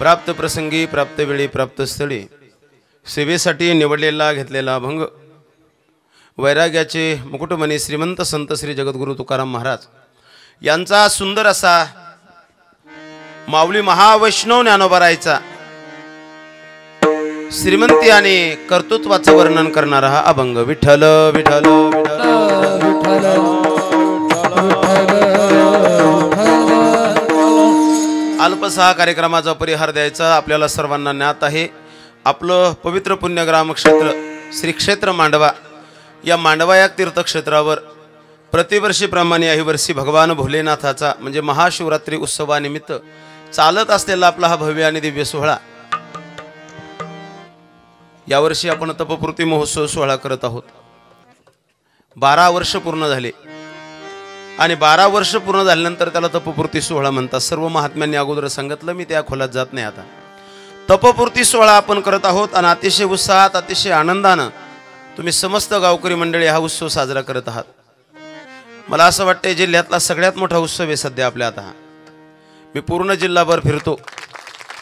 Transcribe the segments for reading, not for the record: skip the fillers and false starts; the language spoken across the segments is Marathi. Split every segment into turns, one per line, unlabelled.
प्राप्त प्रसंगी प्राप्त वेळी प्राप्त स्थळी सेवेसाठी निवडलेला घेतलेला भंग वैराग्याचे मुकुटमणी श्रीमंत संत श्री जगद्गुरु तुकाराम महाराज यांचा सुंदर असा माऊली महावैष्णव ज्ञानोबरायचा श्रीमंती आणि कर्तृत्वाचं वर्णन करणारा हा अभंग विठ्ठल विठ्ठल अल्पसा कार्यक्रमाचा परिहार द्यायचा आपल्याला सर्वांना ज्ञात आहे। आपलं पवित्र पुण्यग्राम क्षेत्र श्री क्षेत्र मांडवा या मांडवा या तीर्थक्षेत्रावर प्रतिवर्षीप्रमाणे याही वर्षी भगवान भोलेनाथाचा म्हणजे महाशिवरात्री उत्सवानिमित्त चालत असलेला आपला हा भव्य आणि दिव्य सोहळा यावर्षी आपण तपपूर्ती महोत्सव सोहळा करत आहोत। 12 वर्ष पूर्ण झाले आणि 12 वर्ष पूर्ण झाल्यानंतर त्याला तपपूर्ती सोहळा म्हणतात। सर्व महात्म्यांनी अगोदर सांगितलं, मी त्या खोलात जात नाही। आता तपपूर्ती सोहळा आपण करत आहोत आणि अतिशय उत्साहात अतिशय आनंदानं तुम्ही समस्त गावकरी मंडळी हा उत्सव साजरा करत आहात। मला असं वाटतं जिल्ह्यातला सगळ्यात मोठा उत्सव आहे सध्या आपल्या आता। मी पूर्ण जिल्हाभर फिरतो,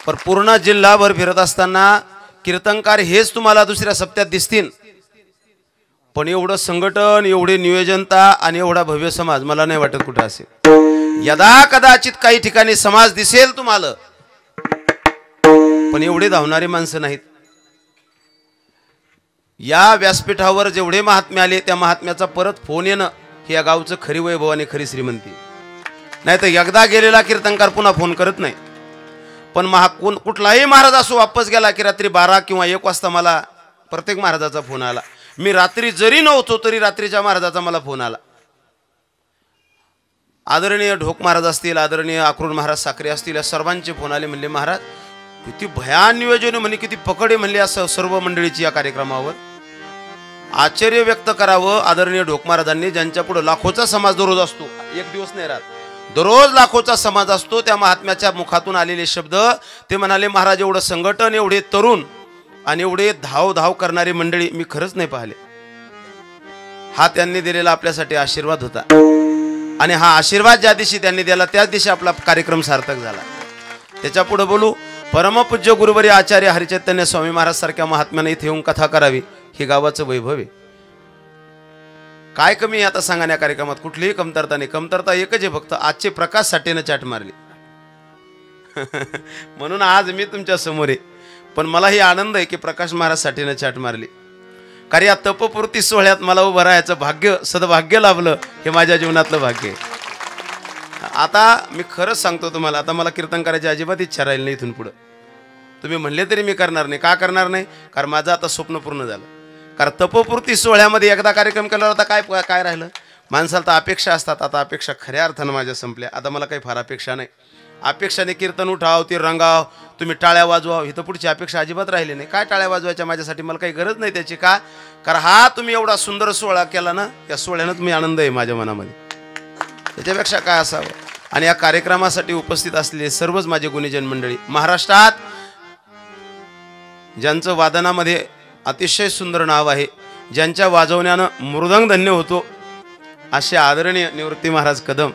पण पूर्ण जिल्हाभर फिरत असताना कीर्तनकार हेच तुम्हाला दुसऱ्या सप्त्यात दिसतील, पण एवढं संघटन एवढे नियोजनता आणि एवढा भव्य समाज मला नाही वाटत कुठं असेल। यदा कदाचित काही ठिकाणी समाज दिसेल तुम्हाला, पण एवढे धावणारे माणसं नाहीत। या व्यासपीठावर जेवढे महात्मे आले त्या महात्म्याचा परत फोन येणं हे या गावचं खरी वैभव आणि खरी श्रीमंती। नाही तर एकदा गेलेला कीर्तनकार पुन्हा फोन करत नाही। पण कुठलाही महाराज असो वापस गेला की रात्री 12 किंवा 1 वाजता मला प्रत्येक महाराजाचा फोन आला। मी रात्री जरी नव्हतो तरी रात्रीच्या महाराजाचा मला फोन आला। आदरणीय ढोक महाराज असतील, आदरणीय अक्रूर महाराज साखरे असतील, या सर्वांचे फोन आले। म्हणले महाराज किती भयान नियोजन म्हणे, किती पकडे म्हणले असं सर्व मंडळीची या कार्यक्रमावर। आश्चर्य व्यक्त करावं आदरणीय ढोक महाराजांनी, ज्यांच्या पुढे लाखोचा समाज दररोज असतो, एक दिवस नाही राहत, दररोज लाखोचा समाज असतो। त्या महात्म्याच्या मुखातून आलेले शब्द ते म्हणाले, महाराज एवढं संघटन एवढे तरुण आणि एवढे धाव धाव करणारी मंडळी मी खरंच नाही पाहिले। हा त्यांनी दिलेला आपल्यासाठी आशीर्वाद होता आणि हा आशीर्वाद ज्या दिवशी त्यांनी दिला त्याच दिवशी आपला कार्यक्रम सार्थक झाला। त्याच्या पुढे बोलू, परमपूज्य गुरुवर्य आचार्य हरिचैतन्य स्वामी महाराज सारख्या महात्म्याने इथे येऊन कथा करावी हे गावाचं वैभव आहे। काय कमी आहे आता सांगा या कार्यक्रमात? कुठलीही कमतरता नाही। कमतरता एकच आहे फक्त, आजचे प्रकाश साठेनं चाट मारली म्हणून आज मी तुमच्या समोर आहे। पण मलाही आनंद आहे की प्रकाश महाराज साठेनं चाट मारली, कारण या तपपूर्ती सोहळ्यात मला उभं राहायचं भाग्य सद्भाग्य लाभलं हे माझ्या जीवनातलं भाग्य आहे। आता मी खरंच सांगतो तुम्हाला, आता मला कीर्तन करायची अजिबात इच्छा राहील नाही इथून पुढं। तुम्ही म्हणले तरी मी करणार नाही। का करणार नाही? कारण माझं आता स्वप्न पूर्ण झालं। कारण तपपूर्ती सोहळ्यामध्ये एकदा कार्यक्रम केला होता, काय राहिलं? माणसाला तर अपेक्षा असतात, आता अपेक्षा खऱ्या अर्थानं माझ्या संपल्या। आता मला काही फार अपेक्षा नाही। अपेक्षाने कीर्तन उठाव, ते रंगाव, तुम्ही टाळ्या वाजवाव, ही तर पुढची अपेक्षा अजिबात राहिली नाही। काय टाळ्या वाजवायच्या माझ्यासाठी? मला काही गरज नाही त्याची। का? कारण हा तुम्ही एवढा सुंदर सोहळा केला ना, या सोहळ्यानं तुम्ही आनंद आहे माझ्या मनामध्ये, त्याच्यापेक्षा काय असावं। आणि या कार्यक्रमासाठी उपस्थित असलेले सर्वच माझे गुणीजन मंडळी, महाराष्ट्रात ज्यांचं वादनामध्ये अतिशय सुंदर नाव आहे, ज्यांच्या वाजवण्यानं मृदंग धन्य होतो, असे आदरणीय निवृत्ती महाराज कदम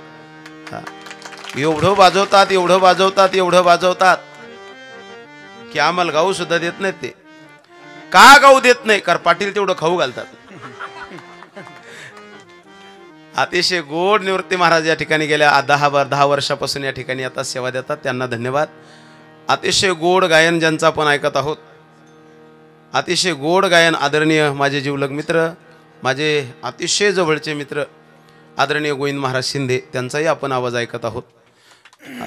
एवढं वाजवतात एवढं वाजवतात एवढं वाजवतात की आम्हाला गाऊ सुद्धा देत नाहीत। ते का गाऊ देत नाही? कारण पाटील तेवढं खाऊ घालतात। अतिशय गोड निवृत्ती महाराज या ठिकाणी गेल्या 10 वर्षापासून या ठिकाणी आता सेवा देतात, त्यांना धन्यवाद। अतिशय गोड गायन ज्यांचं आपण ऐकत आहोत, अतिशय गोड गायन आदरणीय माझे जीवलग मित्र, माझे अतिशय जवळचे मित्र आदरणीय गोविंद महाराज शिंदे, त्यांचाही आपण आवाज ऐकत आहोत।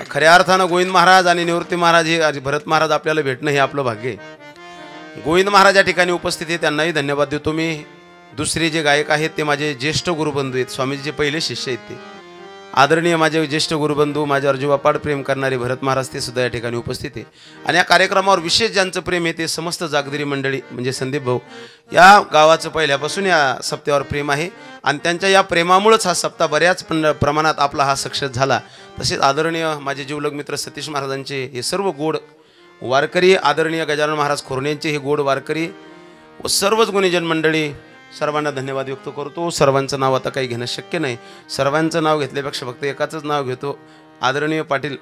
खऱ्या अर्थानं गोविंद महाराज आणि निवृत्ती महाराज हे भरत महाराज आपल्याला भेटणं हे आपलं भाग्य आहे। गोविंद महाराज या ठिकाणी उपस्थित आहे, त्यांनाही धन्यवाद देतो मी। दुसरे जे गायक आहेत ते माझे ज्येष्ठ गुरुबंधू आहेत, स्वामीजीचे पहिले शिष्य आहेत, ते आदरणीय माझे ज्येष्ठ गुरुबंधू, माझ्यावर जीवापाड प्रेम करणारे भरत महाराज, ते सुद्धा या ठिकाणी उपस्थित आहे। आणि या कार्यक्रमावर विशेष ज्यांचं प्रेम आहे ते समस्त जागदरी मंडळी, म्हणजे संदीप भाऊ, या गावाचं पहिल्यापासून या सप्त्यावर प्रेम आहे आणि त्यांच्या या प्रेमामुळेच हा सप्ताह बऱ्याच प्रमाणात आपला हा सक्सेस झाला। तसेच आदरणीय माझे जीवलग मित्र सतीश महाराजांचे हे सर्व गोड वारकरी, आदरणीय गजानन महाराज खोरणेंचे हे गोड वारकरी व सर्वच गुणीजन मंडळी, सर्वांना धन्यवाद व्यक्त करतो। सर्वांचं नाव आता काही घेणं शक्य नाही, सर्वांचं नाव घेतल्यापेक्षा फक्त एकाचंच नाव घेतो, आदरणीय पाटील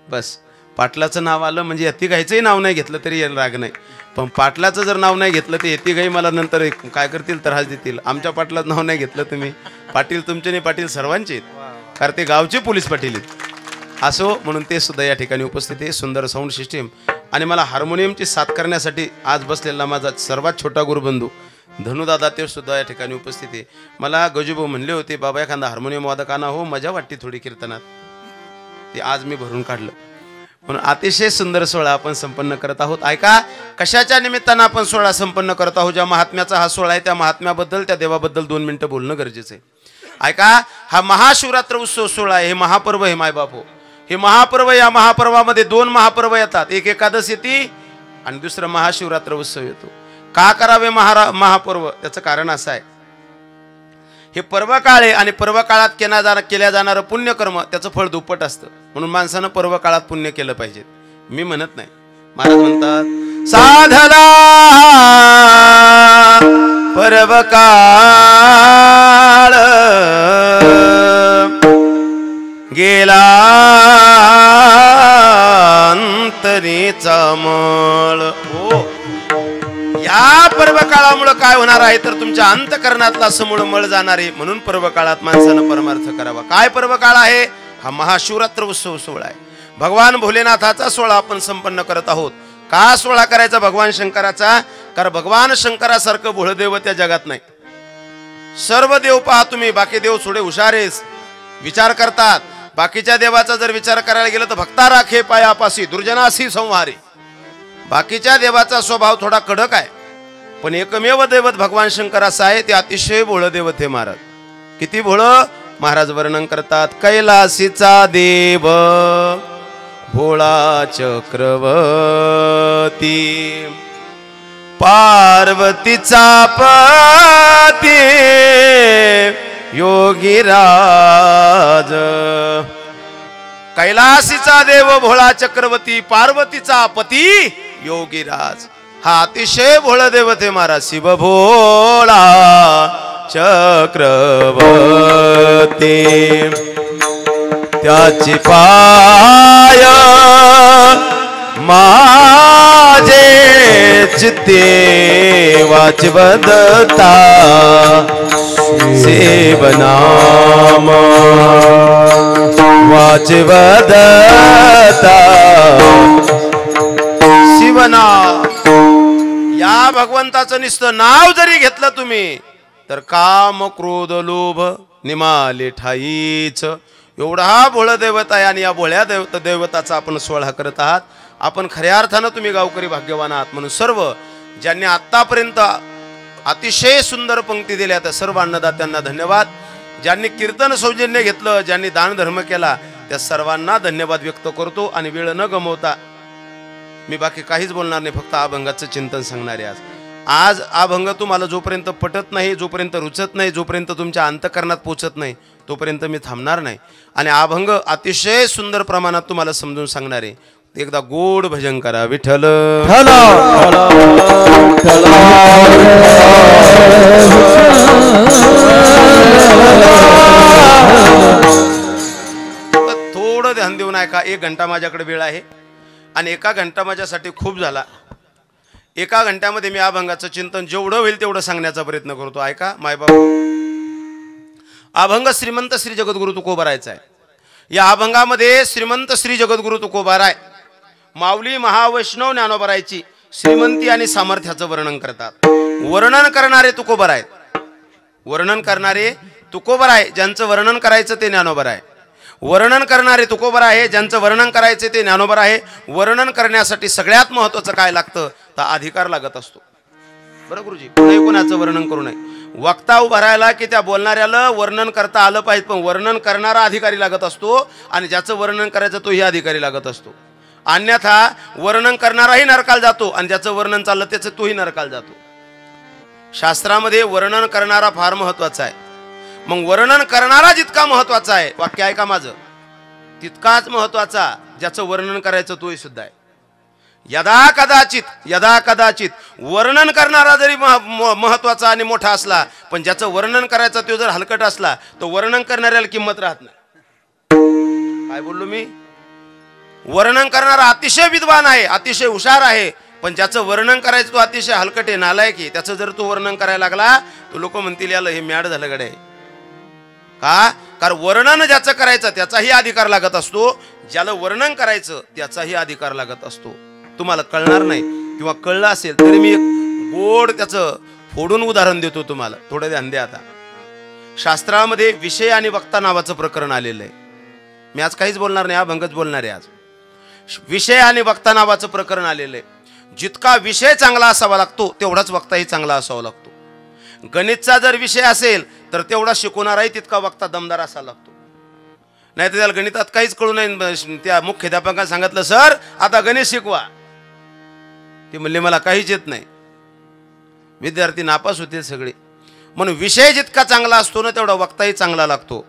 बस। पाटलाचं नाव आलं म्हणजे यतिगाईचंही नाव नाही घेतलं तरी राग नाही, पण पाटलाचं जर नाव नाही घेतलं तर यतिगाई मला नंतर काय करतील, त्रास देतील. आमच्या पाटलाचं नाव नाही घेतलं तुम्ही, पाटील तुमचे नाही, पाटील सर्वांचे आहेत, कारण ते गावचे पोलीस पाटील आहेत. असो म्हणून ते सुद्धा या ठिकाणी उपस्थित आहे. सुंदर साऊंड सिस्टीम आणि मला हार्मोनियमची साथ करण्यासाठी आज बसलेला माझा सर्वात छोटा गुरुबंधू धनुदादा ते सुद्धा या ठिकाणी उपस्थित आहे. मला गजूभाऊ म्हणले होते, बाबा एखादा हार्मोनियम वादकांना हो मजा वाटते थोडी कीर्तनात, ते आज मी भरून काढलं. म्हणून अतिशय सुंदर सोहळा आपण संपन्न करत आहोत. ऐका, कशाच्या निमित्तानं आपण सोहळा संपन्न करत आहोत? ज्या महात्म्याचा हा सोहळा आहे त्या महात्म्याबद्दल, त्या देवाबद्दल 2 मिनिटं बोलणं गरजेचं आहे. ऐका, हा महाशिवरात्र उत्सव सोहळा आहे, हे महापर्व आहे मायबाप हो. हे महापर्व, या महापर्वामध्ये 2 महापर्व येतात, एक एकादश येते आणि दुसरं महाशिवरात्र उत्सव येतो. का करावे महापर्व? त्याचं कारण असं आहे, हे पर्व काळ आहे आणि पर्व काळात केल्या जाणारं पुण्यकर्म त्याचं फळ दुप्पट असतं. म्हणून माणसानं पर्व काळात पुण्य केलं पाहिजे. मी म्हणत नाही, महाराज म्हणतात साधला पर्व काळ गेला अंतरीचा मळ. हो, या पर्व काळामुळे काय होणार आहे तर तुमच्या अंतकरणातला समूळ मळ जाणार आहे. म्हणून पर्व काळात माणसानं परमार्थ करावा. काय पर्व काळ आहे? हा महाशिवरात्र उत्सव सोहळा आहे. भगवान भोलेनाथाचा सोहळा आपण संपन्न करत आहोत. का सोहळा करायचा भगवान शंकराचा? कारण भगवान शंकरासारखं भोळदेव त्या जगात नाही. सर्व देव पहा तुम्ही, बाकी देव थोडे हुशारेस, विचार करतात. बाकीच्या देवाचा जर विचार करायला गेलं तर भक्ता राखे पायापासी दुर्जनासी संहारे. बाकीच्या देवाचा स्वभाव थोडा कडक आहे, पण एकमेव दैवत भगवान शंकर असा आहे, ते अतिशय भोळ दैवत हे महाराज. किती भोळ? महाराज वर्णन करतात, कैलासीचा देव भोळा चक्रवर्ती, पार्वतीचा पती योगीराज. कैलासीचा देव भोळा चक्रवर्ती, पार्वतीचा पती योगीराज. हा अतिशय भोळ देव ते महाराज. शिव भोळा चक्रवर्ती, त्याची पाय माझे चित्ते वाचवदता सेवनाम वाचवदता शिवनाम. या भगवंताचं नुसतं नाव जरी घेतलं तुम्ही तर काम क्रोध लोभ निमाले ठाईच. एवढा हा भोळ दैवत आहे आणि या भोळ्या दैवताचा आपण सोहळा करत आहात. आपण खऱ्या अर्थानं तुम्ही गावकरी भाग्यवान आहात. म्हणून सर्व ज्यांनी आत्तापर्यंत अतिशय सुंदर पंक्ती दिल्या त्या सर्व अन्नदात्यांना धन्यवाद. ज्यांनी कीर्तन सौजन्य घेतलं, ज्यांनी दान धर्म केला, त्या सर्वांना धन्यवाद व्यक्त करतो. आणि वेळ न गमवता मी बाकी काहीच बोलणार नाही, फक्त अभंगाचं चिंतन सांगणार आहे. आज अभंग तुम्हाला जोपर्यंत पटत नाही, जोपर्यंत रुचत नाही, जोपर्यंत तुमच्या अंतकरणात पोचत नाही, तोपर्यंत मी थांबणार नाही. आणि अभंग अतिशय सुंदर प्रमाणात तुम्हाला समजून सांगणार आहे. एकदा गोड भजन करा. विठ्ठल थोडं ध्यान देऊन ऐका. 1 घंटा माझ्याकडे वेळ आहे आणि 1 घंटा माझ्यासाठी खूप झाला. 1 घंट्यामध्ये मी अभंगाचं चिंतन जेवढं होईल तेवढं सांगण्याचा प्रयत्न करतो. ऐका मायबाबा, अभंग श्रीमंत श्री जगद्गुरु तुकोबारायचा आहे. या अभंगामध्ये श्रीमंत श्री जगद्गुरु तुकोबाराय माऊली महावैष्णव ज्ञानोबारायची श्रीमंती आणि सामर्थ्याचं वर्णन करतात. वर्णन करणारे तुकोबाराय, वर्णन करणारे तुकोबाराय. ज्यांचं वर्णन करायचं ते ज्ञानोबाराय. वर्णन करणारे तुकोबाराय आहे, ज्यांचं वर्णन करायचं ते ज्ञानोबाराय आहे. वर्णन करण्यासाठी सगळ्यात महत्त्वाचं काय लागतं तर अधिकार लागत असतो. बरं गुरुजी, कोणी कोणाचं वर्णन करू नये. वक्ता उभा राहिला की त्या बोलणाऱ्याला वर्णन करता आलं पाहिजे, पण वर्णन करणारा अधिकारी लागत असतो आणि ज्याचं वर्णन करायचं तोही अधिकारी लागत असतो. अन्यथा वर्णन करणाराही नरकाला जातो आणि ज्याचं वर्णन चाललं त्याचं तोही नरकाला जातो. शास्त्रामध्ये वर्णन करणारा फार महत्वाचा आहे. मग वर्णन करणारा जितका महत्वाचा आहे, वाक्य ऐका माझं, तितकाच महत्वाचा ज्याचं वर्णन करायचं तोही सुद्धा आहे. यदा कदाचित वर्णन करणारा जरी महत्वाचा आणि मोठा असला, पण ज्याचं वर्णन करायचं तो जर हलकट असला तर वर्णन करणाऱ्याला किंमत राहत नाही. काय बोललो मी? वर्णन करणारा अतिशय विद्वान आहे, अतिशय हुशार आहे, पण ज्याचं वर्णन करायचं तो अतिशय हलकट आहे, नालायक आहे. त्याचं जर तो वर्णन करायला लागला तो लोक म्हणतील याला हे मॅड झालं गडे. का? कारण वर्णन ज्याचं करायचं त्याचाही अधिकार लागत असतो, ज्याला वर्णन करायचं त्याचाही अधिकार लागत असतो. तुम्हाला कळणार नाही किंवा कळलं असेल तरी मी एक गोड त्याचं फोडून उदाहरण देतो तुम्हाला, थोडं ध्यान द्या. आता शास्त्रामध्ये विषय आणि वक्ता नावाचं प्रकरण आलेलं आहे. मी आज काहीच बोलणार नाही, अभंगच बोलणार आहे. आज विषय आणि वक्ता नावाचं प्रकरण आलेलं आहे. जितका विषय चांगला असावा लागतो तेवढाच वक्ताही चांगला असावा लागतो. गणितचा जर विषय असेल तर तेवढा शिकवणाराही तितका वक्ता दमदार असावा लागतो. नाही तर त्याला गणितात काहीच कळू नाही. त्या मुख्याध्यापकांना सांगितलं सर आता गणित शिकवा, ते म्हणले मला काहीच येत नाही. विद्यार्थी नापास होतील सगळे. म्हणून विषय जितका चांगला असतो ना तेवढा वक्ताही चांगला लागतो.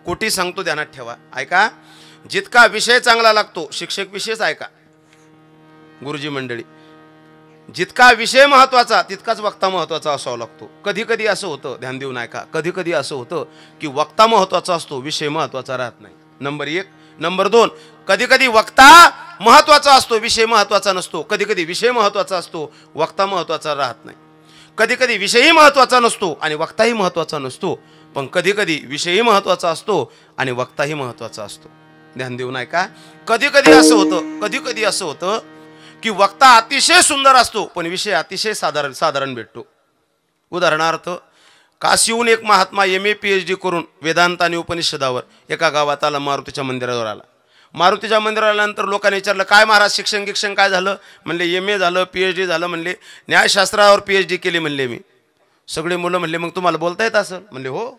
कोटी सांगतो ध्यानात ठेवा, ऐका. जितका विषय चांगला लागतो, शिक्षक विषयच ऐका गुरुजी मंडळी, जितका विषय महत्वाचा तितकाच वक्ता महत्वाचा असावा लागतो. कधी कधी असं होतं, ध्यान देऊन ऐका, कधी कधी असं होतं की वक्ता महत्वाचा असतो, विषय महत्वाचा राहत नाही. नंबर 1. नंबर 2, कधी कधी वक्ता महत्वाचा असतो, विषय महत्वाचा नसतो. कधी कधी विषय महत्वाचा असतो, वक्ता महत्वाचा राहत नाही. कधी कधी विषयही महत्वाचा नसतो आणि वक्ताही महत्वाचा नसतो, पण कधी कधी विषयही महत्वाचा असतो आणि वक्ताही महत्वाचा असतो. ध्यान देऊन ऐका. कधी कधी असं होतं की वक्ता अतिशय सुंदर असतो पण विषय अतिशय साधारण भेटतो. उदाहरणार्थ, काशीहून एक महात्मा MA PhD करून वेदांत आणि उपनिषदावर एका गावात आला, मारुतीच्या मंदिरावर आला. मारुतीच्या मंदिराला आल्यानंतर लोकांनी विचारलं काय महाराज शिक्षण काय झालं? म्हणले MA झालं, PhD झालं. म्हणले न्यायशास्त्रावर PhD केली. म्हणले मी. सगळे मुलं म्हणले मग तुम्हाला बोलता येत असेल? म्हणले हो.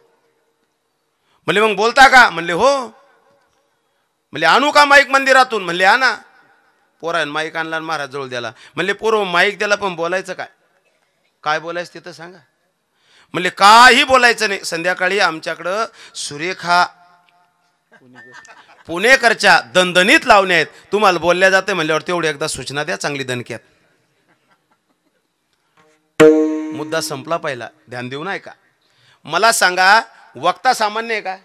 म्हणले मग बोलता का? म्हणले हो. म्हणले आणू का माईक मंदिरातून? म्हणले आणा. पोरायन माईक आणला महाराज जवळ द्याला. म्हणले पोरं माईक द्याला पण बोलायचं काय? काय बोलायचं तिथं सांगा. म्हणले काही बोलायचं नाही. संध्याकाळी आमच्याकडं सुरेखा पुणेकरच्या दणदणीत लावण्या आहेत, तुम्हाला बोलल्या जाते म्हणल्यावर तेवढी एकदा सूचना द्या चांगली दणक्यात. मुद्दा संपला पहिला. ध्यान देऊन ऐका. मला सांगा वक्ता सामान्य आहे का?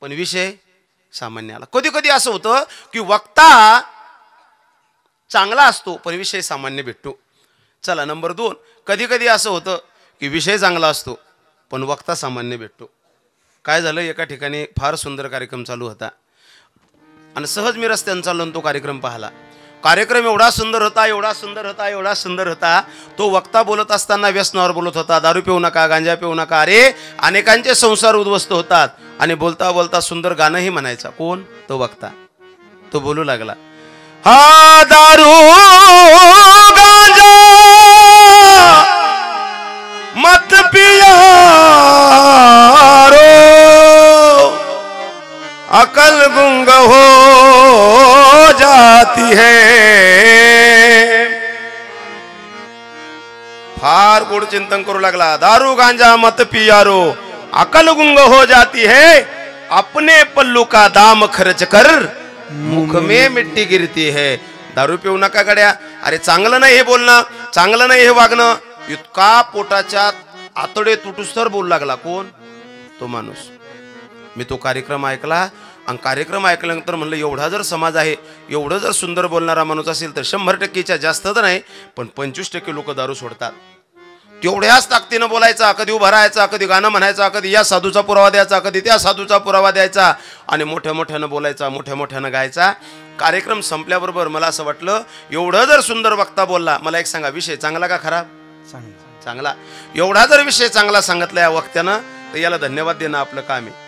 पण विषय सामान्य आला. कधी कधी असं होतं की वक्ता चांगला असतो पण विषय सामान्य भेटतो. चला नंबर 2, कधी कधी असं होतं की विषय चांगला असतो पण वक्ता सामान्य भेटतो. काय झालं, एका ठिकाणी फार सुंदर कार्यक्रम चालू होता आणि सहज मी रस्त्यानं चाललो तो कार्यक्रम पाहिला. कार्यक्रम एवढा सुंदर होता. तो वक्ता बोलत असताना व्यसनावर बोलत होता. दारू पिऊ नका, गांजा पिऊ नका. अरे अनेकांचे संसार उद्ध्वस्त होतात. आणि बोलता बोलता सुंदर गाणंही म्हणायचा. कोण? तो वक्ता. तो बोलू लागला, हा दारू गांजा मत पिया रो, अकल गुंग हो जाती है. फार गोड चिंतन करू लागला. दारू गांजा मत पिया रो, अकल गुंग हो जाती है. अपने पल्लू का दाम खर्च कर, मुख में मिट्टी गिरती है. दारू पिऊ नका गड्या. अरे चांगलं नाही हे बोलणं, चांगलं नाही हे वागणं. इतका पोटाच्या आतडे तुटूस्तर बोलू लागला. कोण? तो माणूस. मी तो कार्यक्रम ऐकला आणि कार्यक्रम ऐकल्यानंतर म्हणलं एवढा जर समाज आहे, एवढं जर सुंदर बोलणारा माणूस असेल तर 100%च्या जास्त तर नाही पण 25% लोक दारू सोडतात. तेवढ्याच ताकदीनं बोलायचा, कधी उभा राहायचा, कधी गाणं म्हणायचा, कधी या साधूचा पुरावा द्यायचा, कधी त्या साधूचा पुरावा द्यायचा आणि मोठ्या मोठ्यानं बोलायचा, मोठ्या मोठ्यानं गायचा. कार्यक्रम संपल्याबरोबर मला असं वाटलं एवढं जर सुंदर वक्ता बोलला, मला एक सांगा विषय चांगला का खराब? चांगला. एवढा जर विषय चांगला सांगितला या वक्त्यानं तर याला धन्यवाद देणं आपलं काम आहे.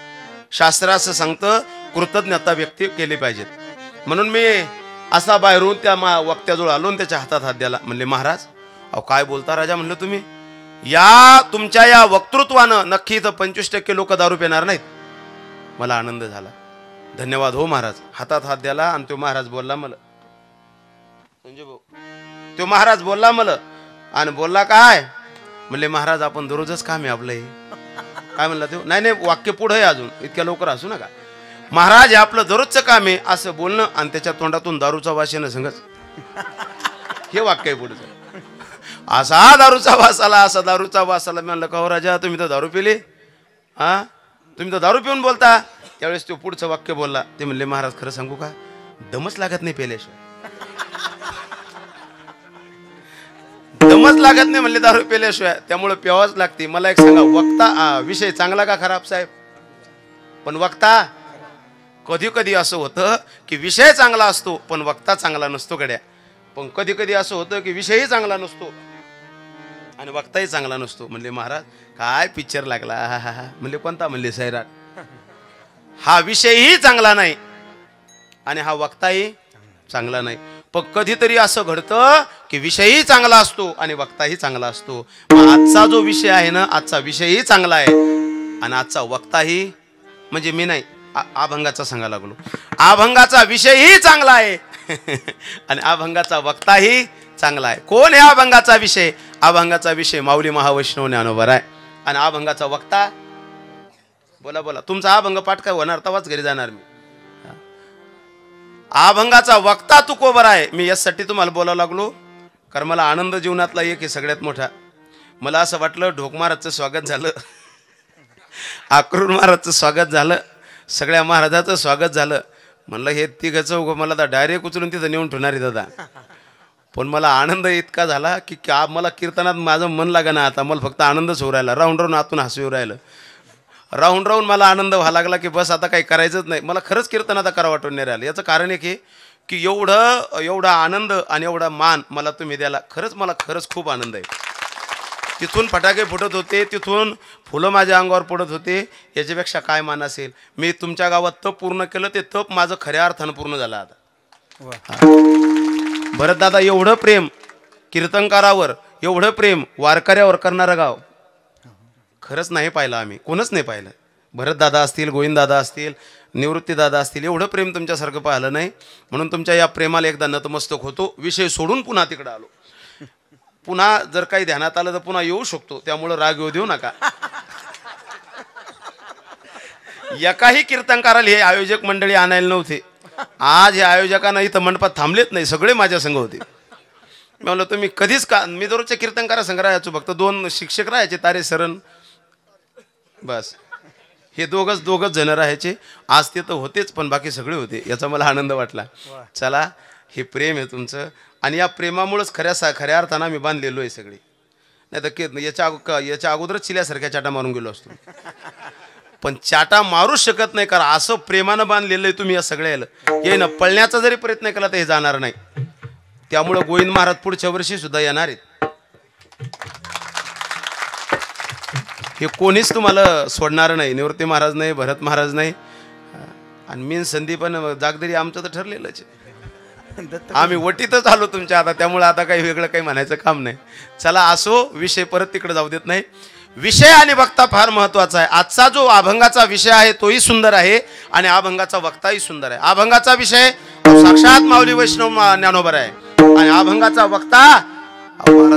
शास्त्र असं सांगतं कृतज्ञता व्यक्त केली पाहिजेत. म्हणून मी असा बाहेरून त्या वक्त्याजवळ आलो आणि त्याच्या हातात हात द्याला. म्हणले महाराज अहो काय बोलता राजा? म्हणलं तुम्ही या तुमच्या या वक्तृत्वानं नक्की तर 25% लोक दारू पिणार नाहीत. मला आनंद झाला. धन्यवाद हो महाराज. हातात हात द्याला आणि तो महाराज बोलला मला, संजय भाऊ, तो महाराज बोलला मला आणि बोलला काय? म्हणले महाराज आपण दररोजच काम आहे आपलं हे. काय म्हणला तो? नाही वाक्य पुढे आहे अजून, इतक्या लवकर असू नका. महाराज हे आपलं दररोजचं काम आहे असं बोलणं आणि त्याच्या तोंडातून दारूचा वास येणं संगच, हे वाक्य आहे पुढचं. असा दारूचा वास आला, असा दारूचा वास आला. म्हणलं का हो राजा तुम्ही तर दारू पिले? हा तुम्ही तर दारू पिऊन बोलता. त्यावेळेस तो पुढचं वाक्य बोलला. ते म्हणले महाराज खरं सांगू का दमच लागत नाही पेल्याशिवाय. दमच लागत नाही म्हणले दारू पेल्याशिवाय, त्यामुळे प्यावाच लागते. मला एक सांगा, वक्ता विषय चांगला का खराब साहेब? पण वक्ता कधी कधी असं होतं की विषय चांगला असतो पण वक्ता चांगला नसतो गड्या. पण कधी कधी असं होतं की विषयही चांगला नसतो आणि वक्ताही चांगला नसतो. म्हणले महाराज काय पिक्चर लागला, म्हणले कोणता? म्हणले सैराट. हा विषयही चांगला नाही आणि हा वक्ताही चांगला नाही. पण कधीतरी असं घडतं की विषयही चांगला असतो आणि वक्ताही चांगला असतो. मग आजचा जो विषय आहे ना, आजचा विषयही चांगला आहे आणि आजचा वक्ताही, म्हणजे मी नाही, अभंगाचा सांगायला लागलो, अभंगाचा विषयही चांगला आहे आणि अभंगाचा वक्ताही चांगला आहे. कोण आहे अभंगाचा विषय? अभंगाचा विषय माऊली महावैष्णव ज्ञानोबा आहे आणि अभंगाचा वक्ता, बोला बोला, तुमचा अभंग पाठ काय होणार तेव्हाच घरी जाणार मी. अभंगाचा वक्ता तुकोबर आहे. मी यासाठी तुम्हाला बोलावं लागलो कारण मला आनंद जीवनातला एक आहे सगळ्यात मोठा. मला असं वाटलं ढोक महाराजचं स्वागत झालं, आक्रोड महाराजचं स्वागत झालं, सगळ्या महाराजाचं स्वागत झालं. म्हणलं हे तिघचं उगं मला तर डायरेक्ट उचलून तिथं नेऊन ठेवणार आहे दादा. पण मला आनंद इतका झाला की मला कीर्तनात माझं मन लागेना. आता मला फक्त आनंदच होऊ राहिला, राहून राहून आतून हसू येऊ राहिलं, राहून राहून मला आनंद व्हायला लागला की बस आता काही करायचंच नाही. मला खरंच कीर्तन आता करा वाटून नाही राहिलं. याचं कारण एक आहे की एवढा आनंद आणि एवढा मान मला तुम्ही द्याला, मला खरंच खूप आनंद आहे. तिथून फटाके फुटत होते, तिथून फुलं माझ्या अंगावर पडत होते, याच्यापेक्षा काय मान असेल. मी तुमच्या गावात तप पूर्ण केलं, ते तप माझं खऱ्या अर्थानं पूर्ण झालं. आता भरत दादा एवढं प्रेम कीर्तनकारावर, एवढं प्रेम वारकऱ्यावर करणारं गाव खरंच नाही पाहिलं, आम्ही कोणच नाही पाहिलं. भरत दादा असतील, गोविंद दादा असतील, निवृत्ती दादा असतील, एवढं प्रेम तुमच्यासारखं पाहिलं नाही. म्हणून तुमच्या या प्रेमाला एकदा नतमस्तक होतो. विषय सोडून पुन्हा तिकडे आलो. पुन्हा जर काही ध्यानात आलं तर पुन्हा येऊ शकतो, त्यामुळं राग येऊ देऊ नका. एकाही कीर्तनकाराला हे आयोजक मंडळी आणायला नव्हते. आज हे आयोजकांना इथं मंडपात थांबलेत नाही, सगळे माझ्या संग होते. मी म्हणलं तुम्ही कधीच का, मी दररोजच्या कीर्तनकारा संग राहायचो, फक्त 2 शिक्षक राहायचे, तारे सरण, बस हे दोघच जण राहायचे. आज ते तर होतेच पण बाकी सगळे होते, याचा मला आनंद वाटला. चला, हे प्रेम आहे तुमचं आणि या प्रेमामुळेच खऱ्या अर्थानं मी बांधलेलो आहे सगळी. नाही तर याच्या अगोदरच चिल्यासारख्या चाटा मारून गेलो असतो. पण चाटा मारूच शकत नाही कारण असं प्रेमानं बांधलेलं आहे तुम्ही या सगळ्याला. हे ना पळण्याचा जरी प्रयत्न केला तर हे जाणार नाही. त्यामुळं गोविंद महाराज पुढच्या वर्षी सुद्धा येणार आहेत. हे कोणीच तुम्हाला सोडणार नाही, निवृत्ती महाराज नाही, भरत महाराज नाही आणि मी संदीपन जागदरी आमचं तर ठरलेलंच आहे. आम्ही वटीतच आलो तुमच्या आता, त्यामुळे आता काही वेगळं काही म्हणायचं काम नाही. चला असो, विषय परत तिकडे जाऊ देत नाही. विषय आणि वक्ता फार महत्वाचा आहे. आजचा जो अभंगाचा विषय आहे तोही सुंदर आहे आणि अभंगाचा वक्ताही सुंदर आहे. अभंगाचा विषय साक्षात माऊली वैष्णव ज्ञानोबर आहे आणि अभंगाचा वक्ता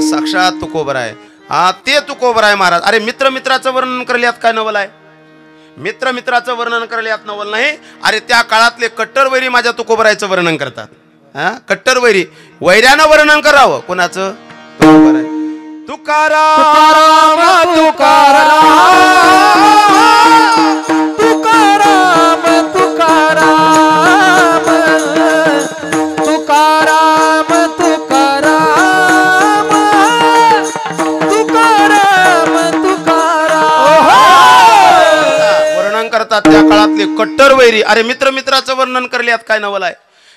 साक्षात तुकोबर आहे. ते तुकोबर आहे महाराज. अरे मित्राचं वर्णन करल्यात काय नवल आहे? मित्राचं वर्णन करल्यात नवल नाही. अरे त्या काळातले कट्टरवैरी माझ्या तुकोबरायचं वर्णन करतात. कट्टरवैरी वैर्यानं वर्णन करावं कोणाचं? तुकोबर आहे. तुकाराम तुकाराम तुकाराम तुकाराम तुकाराम तुकाराम तुकाराम तुकाराम वर्णन करतात त्या काळातले कट्टरवैरी. अरे मित्राचं वर्णन करल्यात काय नवल आहे?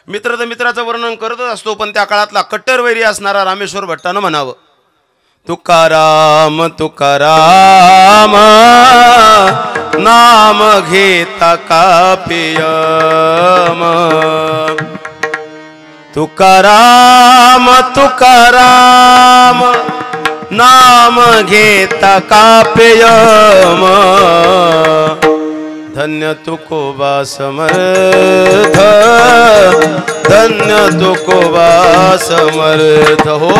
मित्र तर मित्राचं वर्णन करतच असतो, पण त्या काळातला कट्टरवैरी असणारा रामेश्वर भट्टानं म्हणावं तुकाराम तुकाराम नाम घेता कापियम. तुकाराम तुकाराम नाम घेता कापियम. धन्य तुकोबा समर्थ, धन्य तुकोबा समर्थ. हो,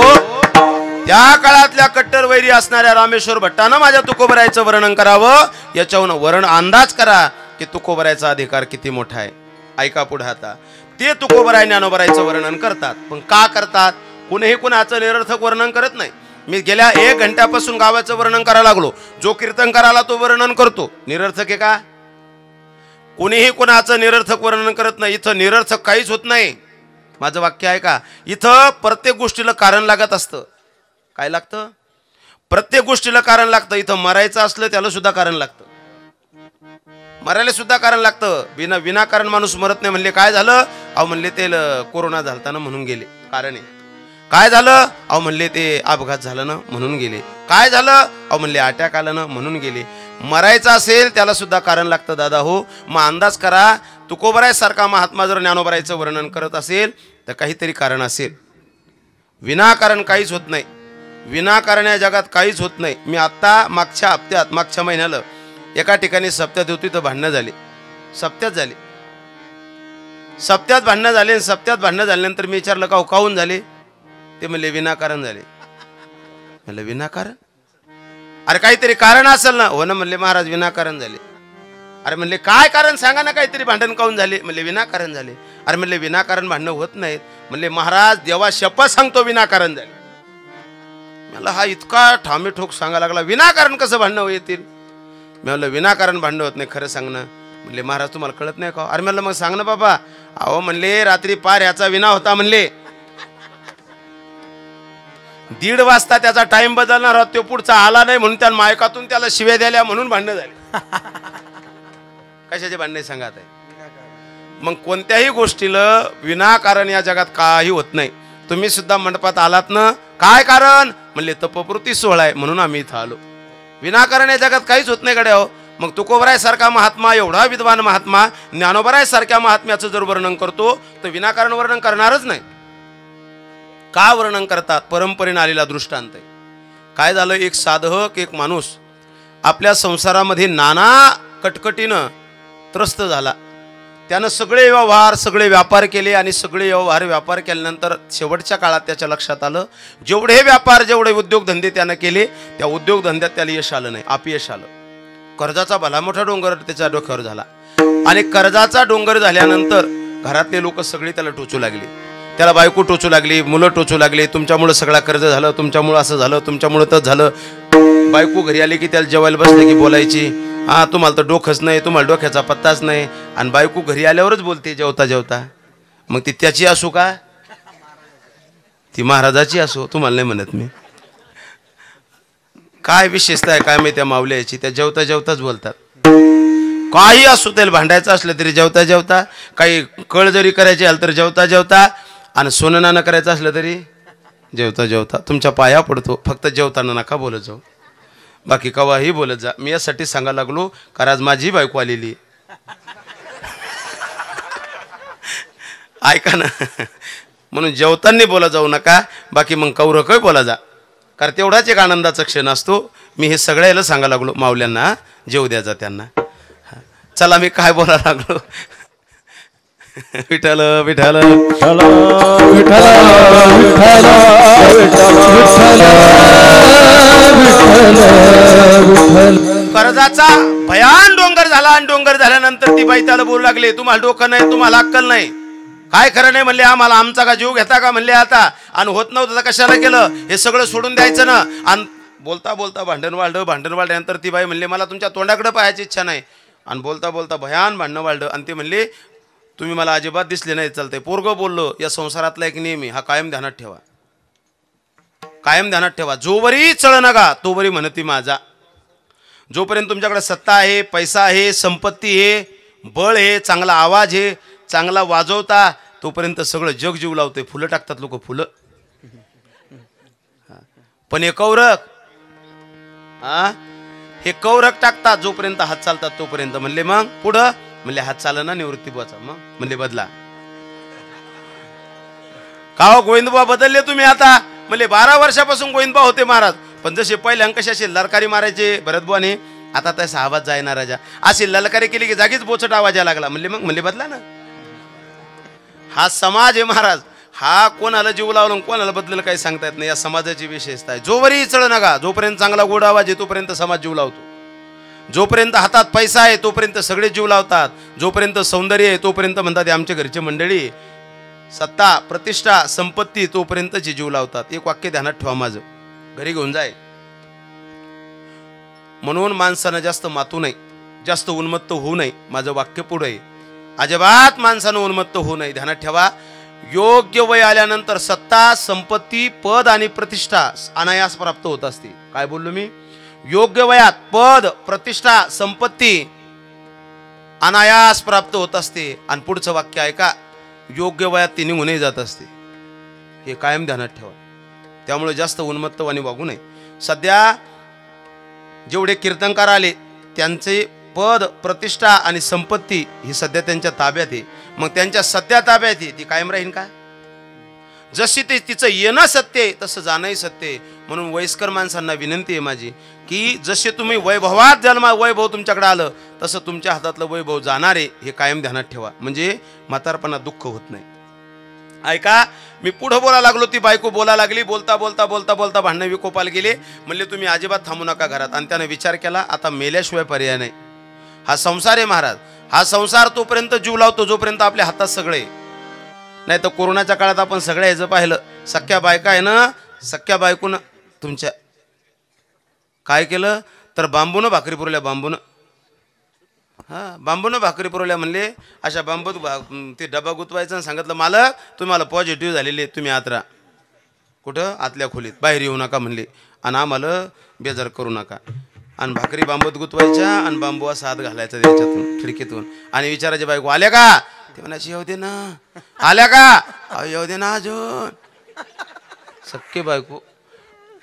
त्या काळातल्या कट्टरवैरी असणाऱ्या रामेश्वर भट्टानं माझ्या तुकोबरायचं वर्णन करावं. याच्याहून वर्ण अंदाज करा की तुकोबरायचा अधिकार किती मोठा आहे. ऐका पुढे आता. ते तुकोबराय ज्ञानोबरायचं वर्णन करतात, पण का करतात? कुणीही कुणाचं निरर्थक वर्णन करत नाही. मी गेल्या 1 घंट्यापासून गावाचं वर्णन करायला लागलो. जो कीर्तन करायला तो वर्णन करतो, निरर्थक आहे का? कोणीही कोणाचं निरर्थक वर्णन करत नाही. इथं निरर्थक काहीच होत नाही. माझं वाक्य आहे का? इथं प्रत्येक गोष्टीला कारण लागत असतं. काय लागतं? प्रत्येक गोष्टीला कारण लागतं. इथं मरायचं असलं त्याला सुद्धा कारण लागतं. मरायला सुद्धा कारण लागतं. विनाकारण माणूस मरत नाही. म्हणले काय झालं? अहो म्हणले ते कोरोना झालता ना म्हणून गेले. कारण आहे. काय झालं? अहो म्हणले ते अपघात झालं ना म्हणून गेले. काय झालं? अहो म्हणले अटॅक आलं ना म्हणून गेले. मरायचं असेल त्याला सुद्धा कारण लागतं दादा हो. मग अंदाज करा, तुकोबराय सारखा महात्मा जर ज्ञानोबरायचं वर्णन करत असेल तर काहीतरी कारण असेल. विनाकारण काहीच होत नाही. विनाकारण या जगात काहीच होत नाही. मी आत्ता मागच्या महिन्याला एका ठिकाणी सप्त्यात होती तर भांडणं झाली. सप्त्यात भांडणं झाले. सप्त्यात भांडणं झाल्यानंतर मी विचारलं का काहून झाले? ते म्हणले विनाकारण झाले. म्हणलं विनाकारण? अरे काहीतरी कारण असेल ना. हो ना म्हणले महाराज विनाकारण झाले. अरे म्हणले काय कारण सांगा ना, काहीतरी भांडण काहून झाले? म्हणले विनाकारण झाले. अरे म्हणले विनाकारण भांडणं होत नाहीत. म्हणले महाराज देवा शपथ सांगतो विनाकारण झाले. मला हा इतका ठामेठोक सांगा लागला, विनाकारण कसं भांडणं येतील? मी म्हणलं विनाकारण भांडणं होत नाही, खरं सांग ना. म्हणले महाराज तुम्हाला कळत नाही का? अरे म्हणलं मग सांग ना बाबा. अहो म्हणले रात्री पार ह्याचा विना होता. म्हणले 1:30 वाजता त्याचा टाइम बदलणार होता, तो पुढचा आला नाही म्हणून त्या मायकातून त्याला शिव्या द्याल्या म्हणून भांडणं झाली. कशाचे भांडणे सांगा आहे? मग कोणत्याही गोष्टीला विनाकारण या जगात काही होत नाही. तुम्ही सुद्धा मंडपात आलात ना, काय कारण? म्हणले तपपूर्ती सोहळा आहे म्हणून आम्ही इथं आलो. विनाकारण या जगात काहीच होत नाही गड्या हो. मग तुकोबराय सारखा महात्मा, एवढा विद्वान महात्मा, ज्ञानोबराय सारख्या महात्म्याचं जर वर्णन करतो तर विनाकारण वर्णन करणारच नाही. का वर्णन करतात? परंपरेने आलेला दृष्टांत आहे. काय झालं? एक साधक, एक माणूस आपल्या संसारामध्ये नाना कटकटीनं त्रस्त झाला. त्यानं सगळे व्यापार केले आणि सगळे व्यापार केल्यानंतर शेवटच्या काळात त्याच्या लक्षात आलं जेवढे व्यापार, जेवढे उद्योगधंदे त्यानं केले त्या उद्योगधंद्यात त्याला यश आलं नाही, अपयश आलं. कर्जाचा भला मोठा डोंगर त्याच्या डोक्यावर झाला आणि कर्जाचा डोंगर झाल्यानंतर घरातले लोक सगळे त्याला टोचू लागले. त्याला बायको टोचू लागली, मुलं टोचू लागले, तुमच्यामुळे सगळा कर्ज झालं, तुमच्यामुळे असं झालं, तुमच्यामुळे तर झालं. बायको घरी आली की त्याला जेवायला बसले की बोलायची, हा तुम्हाला तर डोकंच नाही, तुम्हाला डोक्याचा पत्ताच नाही. आणि बायको घरी आल्यावरच बोलते जेवता जेवता. मग ती त्याची असो का ती महाराजाची असो, तुम्हाला नाही म्हणत मी. काय विशेषता आहे काय माहिती त्या मावल्याची, त्या जेवता जेवताच बोलतात. काही असो, त्याला भांडायचं असलं तरी जेवता जेवता, काही कळ जरी करायची आलं तर जेवता जेवता, आणि सोनं नाणं करायचं असलं तरी जेवता जेवता. तुमच्या पाया पडतो, फक्त जेवताना नका बोलत जाऊ, बाकी कवाही बोलत जा. मी यासाठी सांगायला लागलो कारण आज माझी बायको आलेली. ऐका ना, म्हणून जेवताना बोला जाऊ नका, बाकी मग कौरकही बोला जा, कारण तेवढाच एक आनंदाचा क्षण असतो. मी हे सगळ्याला सांगायला लागलो मावल्यांना, जेव द्यायचा त्यांना. चला मी काय बोलायला लागलो. विठ्ठल विठ्ठल कर्जाचा भयान डोंगर झाला आणि डोंगर झाल्यानंतर ती बाई त्याला बोलू लागली, तुम्हाला डोकं नाही, तुम्हाला अक्कल नाही, काय खरं नाही म्हणले, आम्हाला आमचा का जीव घेता का म्हणले आता, आणि होत नव्हतं तर कशाला केलं, हे सगळं सोडून द्यायचं ना. आणि बोलता बोलता भांडण वाढल्यानंतर ती बाई म्हणले मला तुमच्या तोंडाकडे पाहायची इच्छा नाही. आणि बोलता बोलता भयान भांडणं वाढलं आणि ते म्हणले तुम्ही मला अजिबात दिसले नाही चालते. पोरगं बोललो, या संसारातला एक नियम हा कायम ध्यानात ठेवा, कायम ध्यानात ठेवा. जोवरी चळ नका तोवरी म्हणती माझा. जोपर्यंत तुमच्याकडे सत्ता आहे, पैसा आहे, संपत्ती आहे, बळ आहे, चांगला आवाज आहे, चांगला वाजवता, तोपर्यंत सगळं जग जीव लावते. फुलं टाकतात लोक, फुलं. पण हे कौरक, हे कौरक टाकतात जोपर्यंत हात चालतात तोपर्यंत. म्हणले मग पुढं, म्हणले हात चाल ना निवृत्ती बुवाचा. मग म्हणले बदला का हो गोविंदबुवा बदलले तुम्ही आता? म्हणले 12 वर्षापासून गोविंदबुवा होते महाराज, पण जसे पहिले कसे असे ललकारी मारायचे भरतबुवाने, आता तसा आवाज जायना राजा. अशी ललकारी केली की जागीच बोचट आवाज यायला लागला. म्हणले मग म्हणले बदला ना. हा समाज आहे महाराज, हा कोणाला जीव लावला कोणाला बदलेलं काही सांगता येत नाही. या समाजाची विशेषता आहे. जोवरही चढ नका, जोपर्यंत चांगला गोड आवाज आहे तोपर्यंत समाज जीव लावतो. जोपर्यंत हातात पैसा आहे तोपर्यंत सगळे जीव लावतात. जोपर्यंत सौंदर्य आहे तोपर्यंत म्हणतात आमच्या घरचे मंडळी. सत्ता, प्रतिष्ठा, संपत्ती तोपर्यंत जीव लावतात. एक वाक्य ध्यानात ठेवा, माझं घरी घेऊन जाय. म्हणून माणसानं जास्त मातू नाही. जास्त उन्मत्त होऊ नये. माझं वाक्य पुढे आहे. अजिबात माणसानं उन्मत्त होऊ नये. ध्यानात ठेवा, योग्य वय आल्यानंतर सत्ता, संपत्ती, पद आणि प्रतिष्ठा अनायास प्राप्त होत असते. काय बोललो मी? योग्य वयात पद, प्रतिष्ठा, संपत्ती अनायास प्राप्त होत असते. आणि पुढचं वाक्य आहे का, योग्य वयात ती निघूनही जात असते. हे कायम ध्यानात ठेवा. त्यामुळे जास्त उन्मत्तवाणी वागू नये. सध्या जेवढे कीर्तनकार आले त्यांचे पद, प्रतिष्ठा आणि संपत्ती ही सध्या त्यांच्या ताब्यात आहे. मग त्यांच्या सध्या ताब्यात आहे, ती कायम राहील का? जशी ते तिचं येणं सत्य आहे तसं जाणंही सत्य आहे. म्हणून वयस्कर माणसांना विनंती आहे माझी की जसे तुम्ही वैभवात वैभव तुमच्याकडे आलं तसं तुमच्या हातातलं वैभव जाणार आहे, हे कायम ध्यानात ठेवा. म्हणजे म्हातारपणात दुःख होत नाही. ऐका, मी पुढं बोलायला लागलो, ती बायको बोलायला लागली. बोलता बोलता बोलता बोलता भांडणं विकोपाला गेले. म्हणले तुम्ही अजिबात थांबू नका घरात. आणि त्याने विचार केला, आता मेल्याशिवाय पर्याय नाही. हा संसार आहे महाराज. हा संसार तोपर्यंत जीव लावतो जोपर्यंत आपल्या हातात सगळे. नाही तर कोरोनाच्या काळात आपण सगळ्या ह्याचं पाहिलं. सख्या बायका आहे ना, सख्या बायकोनं तुमच्या काय केलं तर बांबूनं भाकरी पुरवल्या. बांबूनं बांबूनं भाकरी पुरवल्या. म्हणले अशा बांबूत ते डबा गुतवायचं आणि सांगितलं मालक तुम्हाला पॉझिटिव्ह झालेले, तुम्ही आत राहा. कुठं? आतल्या खोलीत, बाहेर येऊ नका म्हणले. आणि आम्हाला बेजार करू नका. आणि भाकरी बांबूत गुतवायच्या आणि बांबू असा हात घालायचा त्याच्यातून खिडकीतून. आणि विचारायचे बायको आल्या का? ते म्हणायचे येऊ दे ना. आल्या का? येऊ दे ना अजून. सक्के बायको.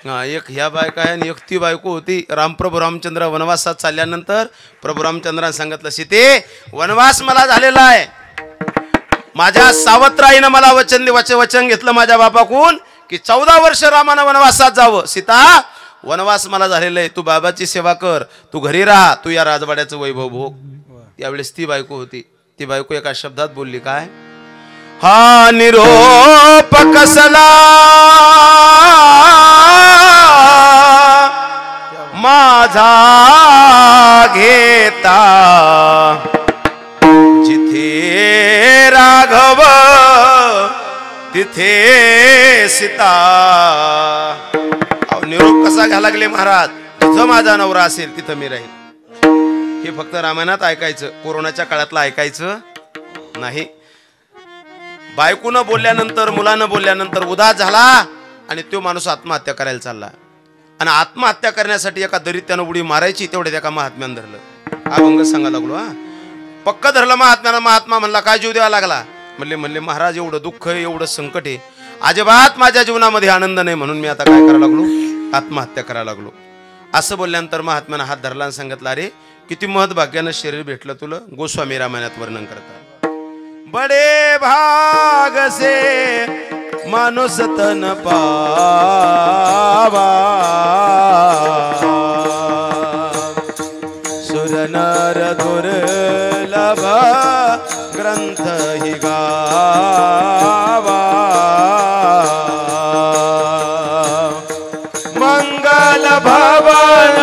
एक ह्या बायका आहे आणि एक ती बायको होती. प्रभू रामचंद्र वनवासात चालल्यानंतर प्रभू रामचंद्राने सांगितलं, सीते वनवास मला झालेला आहे. माझ्या सावत्राईनं मला वचन घेतलं माझ्या बापाकडून की 14 वर्ष रामानं वनवासात जावं. सीता वनवास मला झालेला आहे, तू बाबाची सेवा कर, तू घरी राहा, तू या राजवाड्याचं वैभव भोग. त्यावेळेस ती बायको होती. ती बायको एका शब्दात बोलली काय? हा निरोप कसला माझा घेता, जिथे राघव तिथे सीता. निरोप कसा घ्यायला लागले महाराज? जिथं माझा नवरा असेल तिथं मी राहील. हे फक्त रामायणात ऐकायचं, कोरोनाच्या काळातलं ऐकायचं नाही. बायकोनं बोलल्यानंतर, मुलानं बोलल्यानंतर उदास झाला आणि तो माणूस आत्महत्या करायला चालला. आणि आत्महत्या करण्यासाठी एका दरीत त्यानं उडी मारायची, तेवढे त्या महात्म्यानं धरलं. अभंग सांगायला लागलो. पक्क धरलं महात्म्यानं. महात्मा म्हणला काय जीव द्यावा लागला? म्हणले महाराज एवढं दुःख आहे, एवढं संकट आहे, अजिबात माझ्या जीवनामध्ये आनंद नाही, म्हणून मी आता काय करायला लागलो? आत्महत्या करायला लागलो. असं बोलल्यानंतर महात्म्यानं हात धरला आणि सांगितलं, अरे किती महत्भाग्यानं शरीर भेटलं तुला. गोस्वामी रामायणात वर्णन करतात. बडे भाग से मानुस तन पावा, सुर नर दुर्लभ ग्रंथ ही गावा. मंगल भवन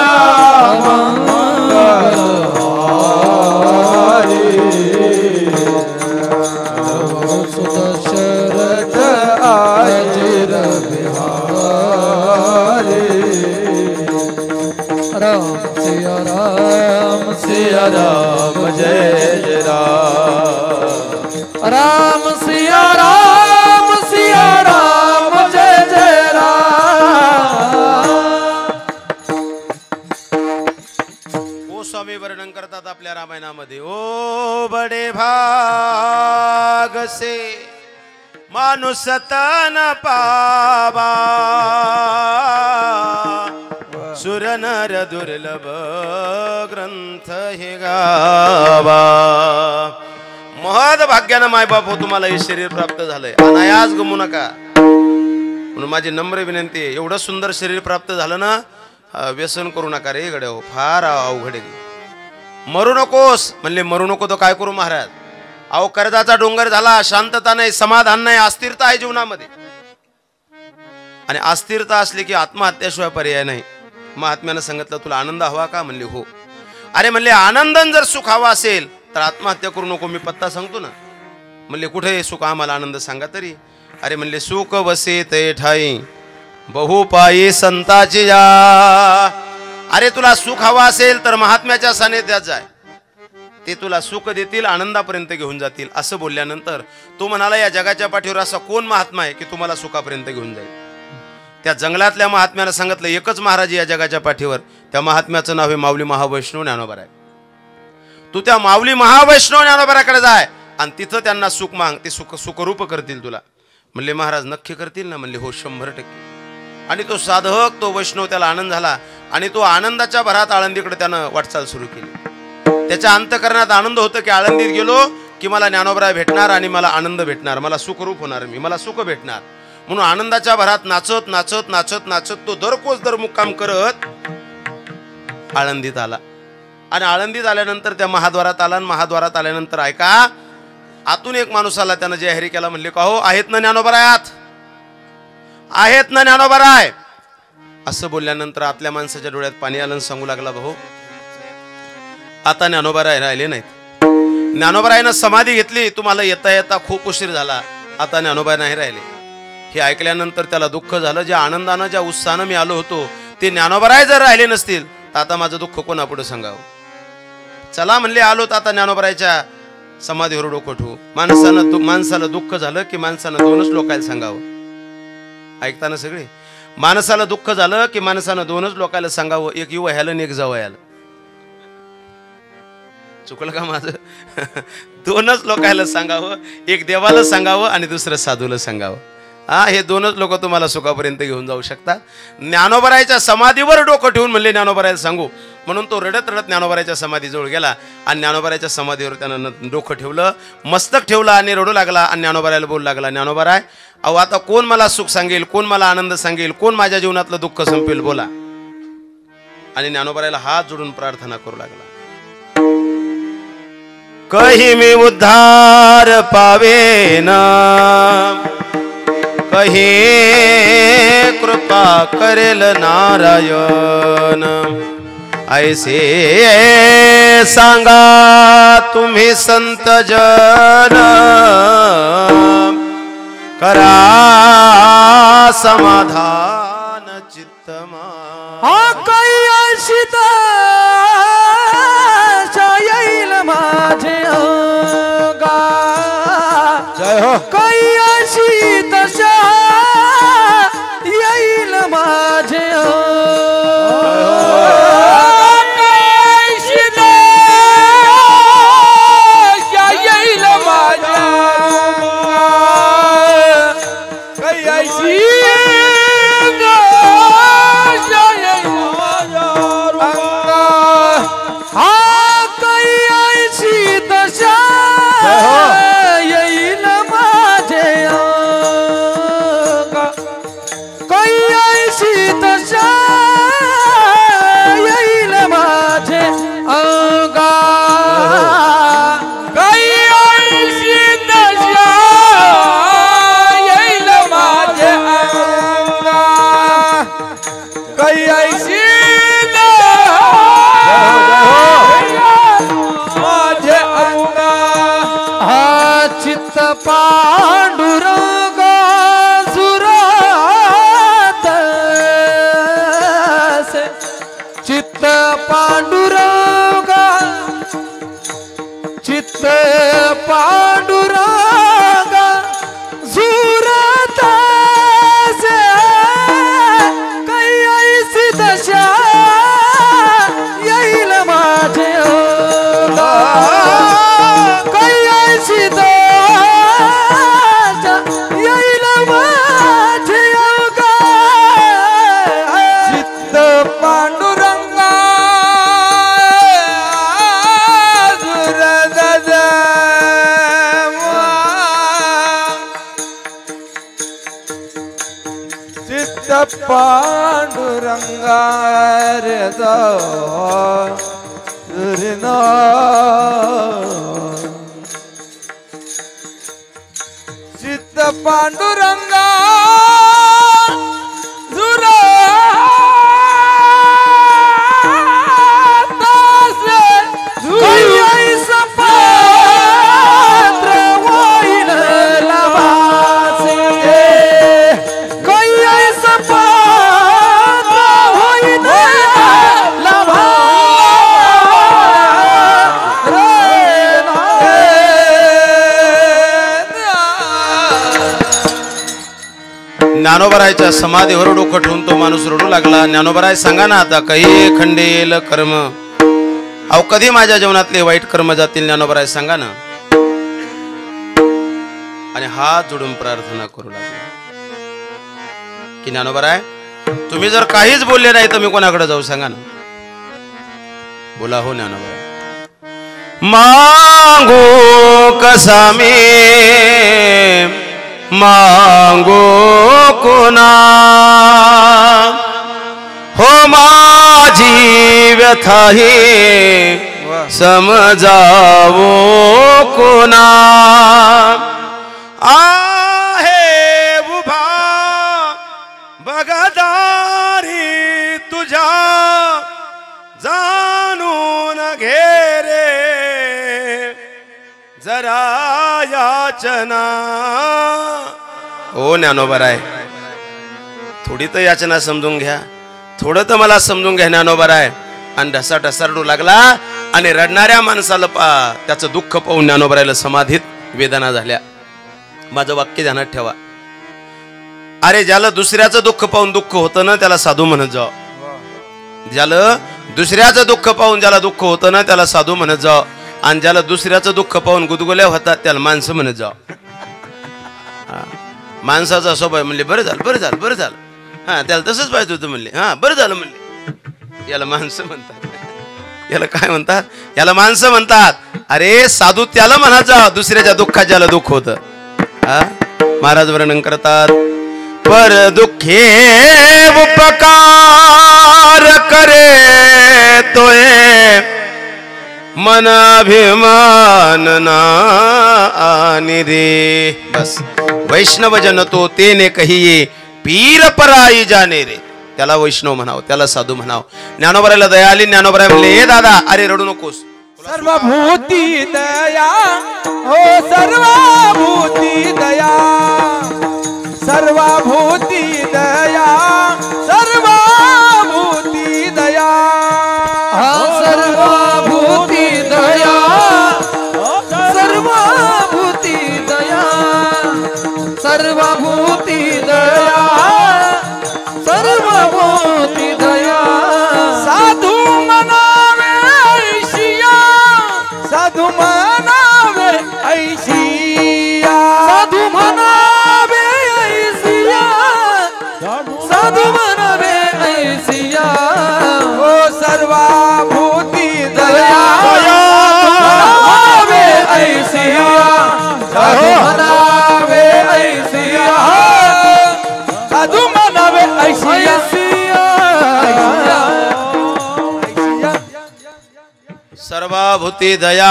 राम जय जय राम. राम सिया राम जय जय राम. गोस्वामी वर्णन करतात आपल्या रामायणामध्ये. ओ बडे भाग से मानुस तन पावा, सुर नर दुर्लभ ग्रंथ हे गावा. महद भाग्यानं मायबाप हो तुम्हाला हे शरीर प्राप्त झालंय, अनायास गमू नका. म्हणून माझी नम्र विनंती आहे, एवढं सुंदर शरीर प्राप्त झालं ना, व्यसन करू नका रे गड्या हो, फार अवघड आहे. मरू नकोस म्हणले. मरू नको तर काय करू महाराज? अहो कर्जाचा डोंगर झाला, शांतता नाही, समाधान नाही, अस्थिरता आहे जीवनामध्ये. आणि अस्थिरता असली की आत्महत्याशिवाय पर्याय नाही. महात्म्यानं सांगितलं तुला आनंद हवा का? म्हणले हो. अरे म्हणले आनंदन जर सुख हवा असेल तर आत्महत्या करू नको, मी पत्ता सांगतो ना. म्हणले कुठे सुख, आम्हाला आनंद सांगा तरी. अरे म्हणले सुख वसे ते ठाई बहुपायी संताची जा. अरे तुला सुख हवा असेल तर महात्म्याच्या सानिध्यात जाय. ते तुला सुख देतील, आनंदापर्यंत घेऊन जातील असं बोलल्यानंतर तो म्हणाला, या जगाच्या पाठीवर असा कोण महात्मा आहे की तुम्हाला सुखापर्यंत घेऊन जाईल? त्या जंगलातल्या महात्म्यानं सांगितलं, एकच महाराज या जगाच्या पाठीवर, त्या महात्म्याचं नाव आहे माऊली महावैष्णव ज्ञानोबा राय. तू त्या माऊली महावैष्णव ज्ञानोबाराकडे जाय आणि तिथं त्यांना सुख माग, ते सुखरूप करतील तुला. म्हणले महाराज नक्की करतील ना? म्हणले हो 100%. आणि तो साधक, तो वैष्णव, त्याला आनंद झाला आणि तो आनंदाच्या भरात आळंदीकडे त्यानं वाटचाल सुरू केली. त्याच्या अंतकरणात आनंद होतं की आळंदीत गेलो की मला ज्ञानोबराय भेटणार आणि मला आनंद भेटणार, मला सुखरूप होणार, मला सुख भेटणार. म्हणून आनंदाच्या भरात नाचत नाचत नाचत नाचत तो दरकोस दर मुक्काम करत आळंदीत आला. आणि आळंदीत आल्यानंतर त्या महाद्वारात आला. आणि महाद्वारात आल्यानंतर ऐका, आतून एक माणूस आला, त्यानं जाहीर केला. म्हणले का हो, आहेत ना ज्ञानोबराय? आत आहेत ना ज्ञानोबराय? असं बोलल्यानंतर आतल्या माणसाच्या डोळ्यात पाणी आलं. सांगू लागला, भाऊ आता ज्ञानोबराय राहिले नाहीत. ज्ञानोबरायनं समाधी घेतली, तुम्हाला येता येता खूप उशीर झाला, आता ज्ञानोबराय नाही राहिले. हे ऐकल्यानंतर त्याला दुःख झालं. ज्या आनंदानं, ज्या उत्साहानं मी आलो होतो, ते ज्ञानोबराय जर राहिले नसतील तर आता माझं दुःख कोणापुढे सांगावं? चला म्हणले, आलो तर आता ज्ञानोबरायच्या समाधीवर डोकं ठेवू. माणसाला दुःख झालं की माणसानं दोनच लोकायला सांगावं. ऐकताना सगळे, माणसाला दुःख झालं की माणसानं दोनच लोकायला सांगावं, एक युवा ह्याला आणि एक जावयाला. चुकलं का माझं? दोनच लोकायला सांगावं, एक देवाला सांगावं आणि दुसरं साधूला सांगावं. हे दोनच लोक तुम्हाला सुखापर्यंत घेऊन जाऊ शकतात. ज्ञानोबरायच्या समाधीवर डोकं ठेवून म्हणले ज्ञानोबरायला सांगू. म्हणून तो रडत रडत ज्ञानोबरायच्या समाधीजवळ गेला आणि ज्ञानोबरायच्या समाधीवर त्यानं डोकं ठेवलं, मस्तक ठेवलं आणि रडू लागला. आणि ज्ञानोबरायला बोलू लागला, ज्ञानोबराय अहो आता कोण मला सुख सांगेल, कोण मला आनंद सांगेल, कोण माझ्या जीवनातलं दुःख संपेल, बोला. आणि ज्ञानोबरायला हात जोडून प्रार्थना करू लागला, कही मी उद्धार पावेन, कही कृपा करेल नारायण. ऐसे सांगा तुम्ही संत जन, करा समाधान चित्तमा.
काही अशीत येईल माझे अंगा,
जय हो.
काही अशी दशा येईल माझे येईल माझ्या काही अशी पांडुरंग सुरात चित्त पांडुरंग, चित्त पांडुरंग सुरात काही ऐसी दशा येईल माझे काही ऐसी पांडुरंगा रे ना चित्त पांडुरंगा जुरा
ज्ञानोबरायच्या समाधीवर डोकं ठेवून तो माणूस रडू लागला. ज्ञानोबराय सांगा ना आता काही खंडेल कर्म, अहो कधी माझ्या जीवनातले वाईट कर्म जातील ज्ञानोबराय सांगा ना. आणि हात जोडून प्रार्थना करू लागला की ज्ञानोबराय तुम्ही जर काहीच बोलले नाही तर मी कोणाकडे जाऊ सांगा ना. बोला हो ज्ञानोबराय. मांगो कसा मी मांगो कोणा, हो माझी व्यथा ही समजावो कोणा. आहे उभा बगदारी तुझ्या जाणून घे रे जरा याचना. ओ ज्ञानोबराय थोडी तर याचना समजून घ्या, थोडं तर मला समजून घ्या ज्ञानोबराय. आणि ढसा ढसा रडू लागला आणि रडणाऱ्या माणसाला त्याचं दुःख पाहून ज्ञानोबरायला समाधीत वेदना झाल्या. माझं वाक्य ध्यानात ठेवा. अरे ज्याला दुसऱ्याचं दुःख पाहून दुःख होतं ना त्याला साधू म्हणत जाव. ज्याला दुसऱ्याचं दुःख पाहून ज्याला दुःख होतं ना त्याला साधू म्हणत जाव. आणि ज्याला दुसऱ्याचं दुःख पाहून गुदगुल्या होतात त्याला माणसं म्हणत जाव. माणसाचा स्वभाव म्हणले बरं झालं बरं झालं बरं झालं, हा त्याला तसंच पाहिजे होतं म्हणले, हा बरं झालं म्हणले. याला माणसं म्हणतात. याला काय म्हणतात? याला माणसं म्हणतात. अरे साधू त्याला म्हणत जा दुसऱ्याच्या दुःखात ज्याला दुःख होतं. महाराज वर्णन करतात. पर दुःखे उपकार करे तोय मन अभिमान नानी रे. बस वैष्णव जन तो तेने कहिये पीर पराई जाने रे. त्याला वैष्णव म्हणाव, त्याला साधू म्हणाव. ज्ञानोबरायला दया आली. ज्ञानोबराय म्हणले ए दादा अरे रडू नकोस.
सर्वभूती दया हो सर्वभूती दया, सर्वभूती दया सर्वभूती दया, सर्वभूती दया सर्वभूती दया, सर्वभूती दया सर्वभूती दया. साधू मनावे ऐशिया, साधू मनावे ऐशिया, साधू मनावे ऐशिया, साधू मनावे ऐशिया. ओ सर्वभूती दया मनावे ऐशिया, साधू मनावे ऐशिया, साधू मनावे ऐशिया.
सर्वभूती दया,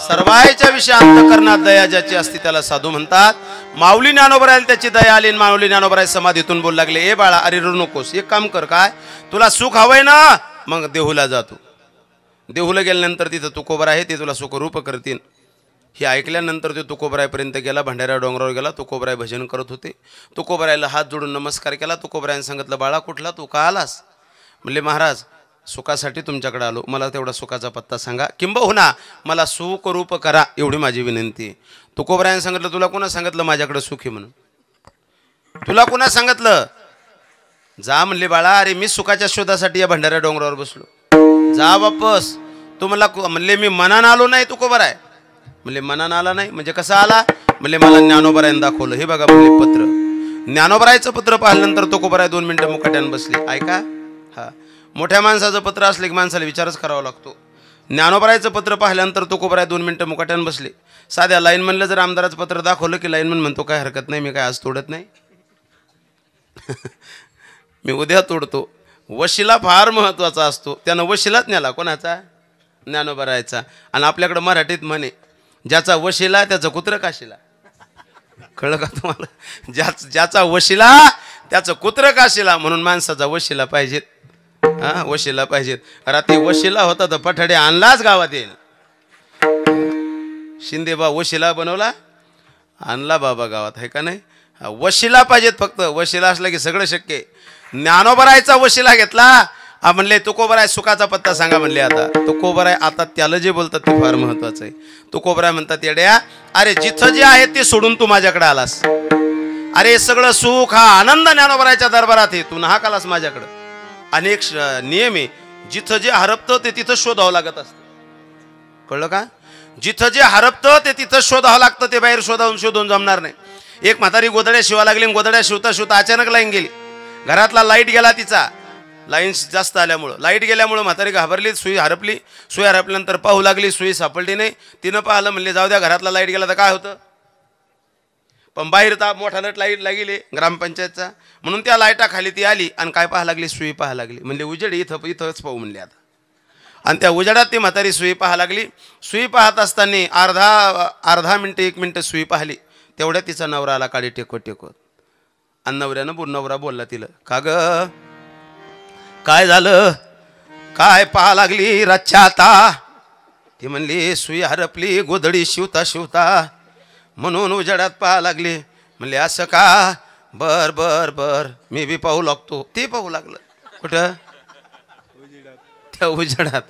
सर्वांच्या विषय अंतकरणात दया ज्याची असते त्याला साधू म्हणतात. माऊली ज्ञानोबरायला त्याची दया आली. माऊली ज्ञानोबराय समाधीतून बोलू लागले ए बाळा अरे रडू नकोस. एक काम कर, काय तुला सुख हवंय ना मग देहूला जातो. देहूला गेल्यानंतर तिथं तुकोबरा आहे, ते तुला सुखरूप करतील. हे ऐकल्यानंतर तो तुकोबरायपर्यंत गेला. भंडाऱ्या डोंगरावर गेला. तुकोबराय भजन करत होते. तुकोबरायला हात जोडून नमस्कार केला. तुकोबरायने सांगितलं बाळा कुठला तू का आलास? म्हणले महाराज सुखासाठी तुमच्याकडे आलो, मला तेवढा सुखाचा पत्ता सांगा, किंबहुना मला सुखरूप करा एवढी माझी विनंती आहे. तुकोबरायने सांगितलं तुला कोणा सांगितलं माझ्याकडे सुख आहे म्हणून? तुला कोणा सांगितलं? जा म्हणले बाळा अरे मी सुखाच्या शोधासाठी या भंडाऱ्या डोंगरावर बसलो. जा वापस. तू मला म्हणले मी मनानं आलो नाही. तुकोबराय म्हणले मनानं आला नाही म्हणजे कसा आला? म्हणले मला ज्ञानोबरायने दाखवलं. हे बघा म्हणले पत्र. ज्ञानोबरायचं पत्र पाहिल्यानंतर तुकोबराय 2 मिनिटं मुकाट्यानं बसले. ऐका, हा मोठ्या माणसाचं पत्र असले की माणसाला विचारच करावा लागतो. ज्ञानोबरायचं पत्र पाहिल्यानंतर तुकोबराय 2 मिनिटं मुकाट्यानं बसले. साध्या लाईनमनला जर आमदाराचं पत्र दाखवलं की लाईनमन म्हणतो काय हरकत नाही, मी काय आज तोडत नाही मी उद्या तोडतो. वशिला फार महत्वाचा असतो. त्यानं वशिलाच नेला. कोणाचा? ज्ञानोबरायचा. आणि आपल्याकडं मराठीत म्हणे ज्याचा वशिला त्याचं कुत्र काशीला. कळलं का तुम्हाला? ज्याचा वशिला त्याचं कुत्र काशीला. म्हणून माणसाचा वशिला पाहिजेत. हा वशिला पाहिजेत. रात्री वशिला होता तर पठाडे आणलाच गावात येईल. शिंदे बा वशिला बनवला आणला बाबा गावात, आहे का नाही? वशिला पाहिजेत फक्त. वशिला असला की सगळं शक्य आहे. ज्ञानोबरायचा वशिला घेतला. म्हणले तुकोबराय सुखाचा पत्ता सांगा म्हणले. आता तुकोबराय आता त्याला जे बोलतात ते फार महत्वाचं आहे. तुकोबराय म्हणतात येड्या अरे जिथं जे आहे ते सोडून तू माझ्याकडे आलास. अरे सगळं सुख हा आनंद ज्ञानोबराच्या दरबारात आहे. तू नाहकालास माझ्याकडं. अनेक नियम आहे. जिथं जे हरपतं ते तिथं शोधावं लागत असतं. कळलं का? जिथं जे हरपतं ते तिथं शोधावं लागतं. ते बाहेर शोधून जमणार नाही. एक म्हातारी गोदड्या शिवा लागली. गोदड्या शिवता शिवता अचानक लाईन गेली. घरातला लाईट गेला तिचा. लाईन जास्त आल्यामुळं, लाईट गेल्यामुळं म्हातारी घाबरली. सुई हरपली. सुई हरपल्यानंतर पाहू लागली. सुई सापडली नाही. तिनं पाहिलं, म्हणले जाऊ द्या, घरातला लाईट गेला तर काय होतं. पण बाहेर तर मोठा नट लाईट लागली ग्रामपंचायतचा. म्हणून त्या लाईटाखाली ती आली आणि काय पाहा लागली, सुई पाहा लागली. म्हणले उजेड इथंच पाहू म्हणले आता. आणि त्या उजेडात ती म्हातारी सुई पाहा लागली. सुई पाहत असताना अर्धा मिनटं 1 मिनटं सुई पाहिली. तेवढ्या तिचा नवरा आला काळी टेकवत. आणि नवरा बोलला तिला, का ग काय झालं, काय पाहा लागली रच्चा आता. ती म्हणली सुई हरपली गोधडी शिवता शिवता म्हणून उजेडात पाहा लागली. म्हणले असं का, बर बर बर मी बी पाहू लागतो. ते पाहू लागलं. कुठं? त्या उजेडात.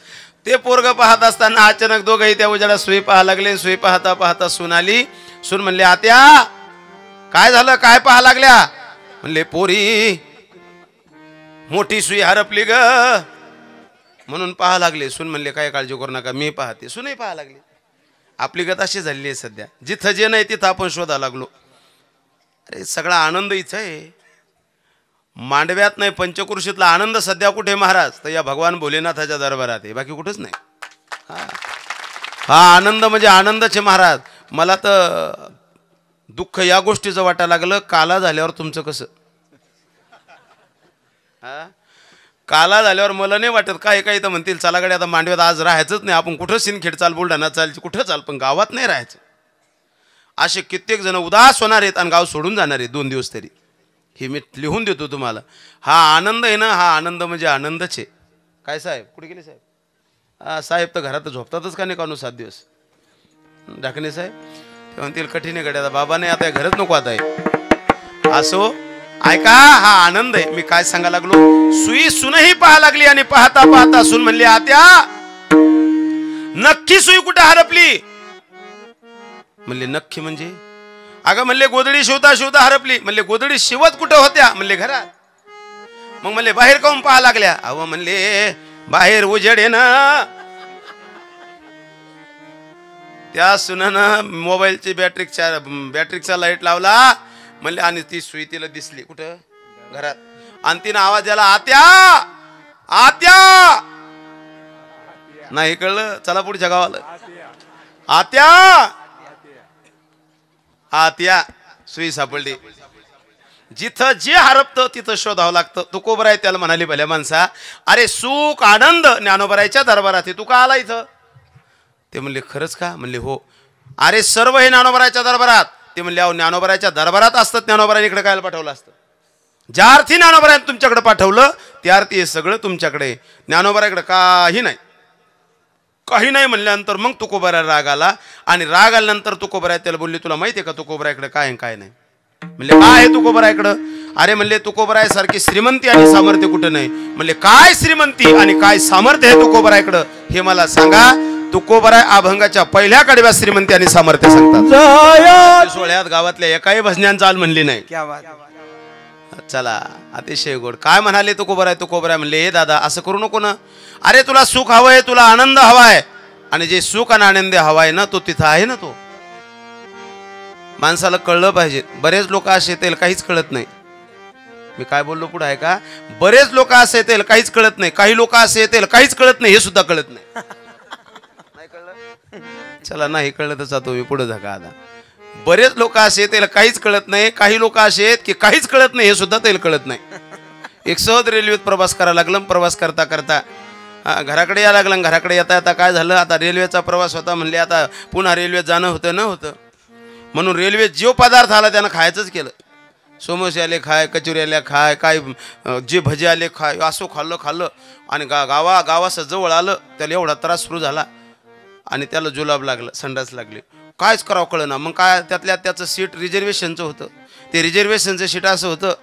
ते पोरग पाहत असताना अचानक दोघंही त्या उजेडात सुई पाहा लागले. सुई पाहता पाहता सून आली. सून म्हणले आत्या काय झालं, काय पाहा लागल्या. म्हणले पोरी मोठी सुई हरपली ग म्हणून पाहा लागले. सून म्हणले काय काळजी करू नका मी पाहते. सूनही पाहा लागली. आपली गत अशी झाली आहे सध्या. जिथं जे नाही तिथं आपण शोधा लागलो. अरे सगळा आनंद इथं आहे. मांडव्यात नाही, पंचकृषीतला आनंद सध्या कुठे महाराज, तर या भगवान भोलेनाथाच्या दरबारात आहे. बाकी कुठंच नाही. हा आनंद म्हणजे आनंदचे महाराज. मला तर दुःख या गोष्टीचं वाटायला लागलं, काला झाल्यावर तुमचं कसं. काला झाल्यावर मला नाही वाटत. काही काही तर म्हणतील चला गड्या आता मांडव्यात आज राहायचंच नाही आपण. कुठं सिनखेड चाल, बुलढाणा चाल, कुठं चाल, पण गावात नाही राहायचं. असे कित्येक जण उदास होणार आहेत आणि गाव सोडून जाणार आहेत 2 दिवस तरी. हे मी लिहून देतो तुम्हाला. हा आनंद आहे ना, हा आनंद म्हणजे आनंदच आहे. काय साहेब कुठे गेले साहेब? हा साहेब तर घरात झोपतातच का नाही कानू 7 दिवस. ढाकणे साहेब ते म्हणतील कठीण आहे गड्या बाबा, नाही आता घरच नको आता आहे. असो ऐका, हा आनंद आहे. मी काय सांगायला लागलो, सुई सुनही पाहा लागली आणि पाहता पाहता सून म्हणली आत्या नक्की सुई कुठे हरपली. म्हणले नक्की म्हणजे, अगं म्हणले गोदडी शिवता शिवता हरपली. म्हणले गोदडी शिवत कुठं होत्या. म्हणले घरात. मग म्हणले बाहेर काऊन पाहा लागल्या. अहो म्हणले बाहेर उजेड आहे ना. त्या सुनानं मोबाईलची बॅटरीचा लाईट लावला. म्हणले आणि ती सुई तिला दिसली कुठं, घरात. आणि तिनं आवाज द्याला आत्या आत्या. नाही कळलं, चला पुढच्या गावाला. आत्या आत्या सुई सापडली. जिथं जे हरपतं तिथं शोधावं लागतं. तुकोबराय त्याला म्हणाली भल्या माणसा, अरे सुख आनंद ज्ञानोबरायच्या दरबारात आहे, तू का आला इथं. ते म्हणले खरंच का. म्हणले हो. अरे सर्व हे ज्ञानोबरायच्या दरबारात. ते म्हणले अहो ज्ञानोबरायच्या दरबारात असतं, ज्ञानोबराने इकडे काय पाठवलं असतं. ज्या अर्थी ज्ञानोबराने तुमच्याकडे पाठवलं त्या अर्थी हे सगळं तुमच्याकडे. ज्ञानोबराकडे काही नाही, काही नाही म्हणल्यानंतर मग तुकोबराय राग आला. आणि राग आल्यानंतर तुकोबराय त्याला बोलले तुला माहिती आहे का तुकोबरायकडे काय काय नाही. म्हणले काय आहे तुकोबरायकडं. अरे म्हणले तुकोबराय सारखी श्रीमंती आणि सामर्थ्य कुठं नाही. म्हणले काय श्रीमंती आणि काय सामर्थ्य आहे तुकोबरायकडं हे मला सांगा. तुकोबराय अभंगाच्या पहिल्या कडव्या श्रीमंती आणि सामर्थ्य सांगतात. सोहळ्यात गावातल्या एकाही भजन्यान चाल म्हणली नाही. चला अतिशय गोड. काय म्हणाले तुकोबराय म्हणले हे दादा असं करू नको ना. अरे तुला सुख हवंय, तुला आनंद हवाय, आणि जे सुख आणि आनंद हवाय ना तो तिथं आहे ना. तो माणसाला कळलं पाहिजे. बरेच लोक असे येतील काहीच कळत नाही. मी काय बोललो पुढे आहे का. बरेच लोक असे येतील काहीच कळत नाही. काही लोक असे येतील काहीच कळत नाही, हे सुद्धा कळत नाही. चला नाही कळलं तर जातो मी पुढे झाका. आता बरेच लोक असे येतील काहीच कळत नाही. काही लोक असे आहेत की काहीच कळत नाही, हे सुद्धा त्याला कळत नाही. एक सहज रेल्वेत प्रवास करायला लागलं. प्रवास करता करता घराकडे यायला लागलं. घराकडे येता येता काय झालं, आता रेल्वेचा प्रवास होता. म्हणले आता पुन्हा रेल्वेत जाणं होतं न होतं. म्हणून रेल्वेत जो पदार्थ आला त्यानं खायचंच केलं. समोसे आले खाय, कचोरी आल्या खाय, काय जे भजे आले खाय, असं खाल्लं. आणि गावास जवळ आलं त्याला एवढा त्रास सुरू झाला आणि त्याला जुलाब लागला, संडास लागले. कायच करावं कळलं ना. मग काय त्याचं सीट रिझर्वेशनचं होतं. ते रिझर्वेशनचं सीट असं होतं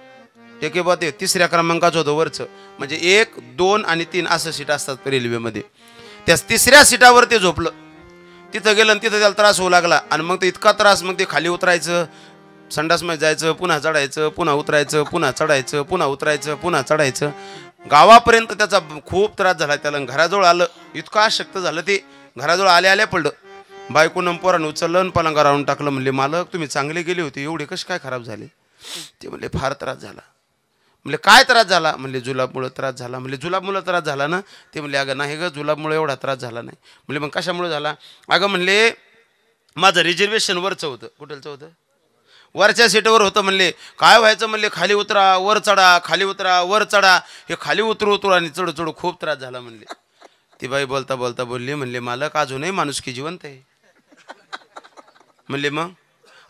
ते की बा ते 3ऱ्या क्रमांकाचं होतं वरचं. म्हणजे 1, 2 आणि 3 असं सीट असतात रेल्वेमध्ये. त्या 3ऱ्या सीटावर ते झोपलं. तिथं गेलं आणि तिथं त्याला त्रास होऊ लागला. आणि मग ते इतका त्रास, मग ते खाली उतरायचं संडासमध्ये जायचं, पुन्हा चढायचं, पुन्हा उतरायचं, पुन्हा चढायचं, पुन्हा उतरायचं, पुन्हा चढायचं. गावापर्यंत त्याचा खूप त्रास झाला त्याला. घराजवळ आलं, इतकं अशक्त झालं ते. घराजवळ आल्या पडलं. बायकोनं पोरानं उचललं आणि पलंगावर आणून टाकलं. म्हणले मालक तुम्ही चांगले गेले होते, एवढे कसे काय खराब झाले? ते म्हणले फार त्रास झाला. म्हणले काय त्रास झाला? म्हणले जुलाबमुळं त्रास झाला. म्हणले जुलाबमुळं त्रास झाला ना? ते म्हणले अगं नाही ग, जुलाबमुळे एवढा त्रास झाला नाही. म्हणले मग कशामुळे झाला? अगं म्हणले माझं रिझर्वेशन वरचं होतं. कुठलचं होतं? वरच्या सीटवर होतं. म्हणले काय व्हायचं? म्हणले खाली उतरा वर चढा, खाली उतरा वर चढा. हे खाली उतरू आणि चढू चढू खूप त्रास झाला म्हणले. ती बाई बोलता बोलता बोलली, म्हणले मालक अजूनही माणुसकी जिवंत आहे. म्हणले मग?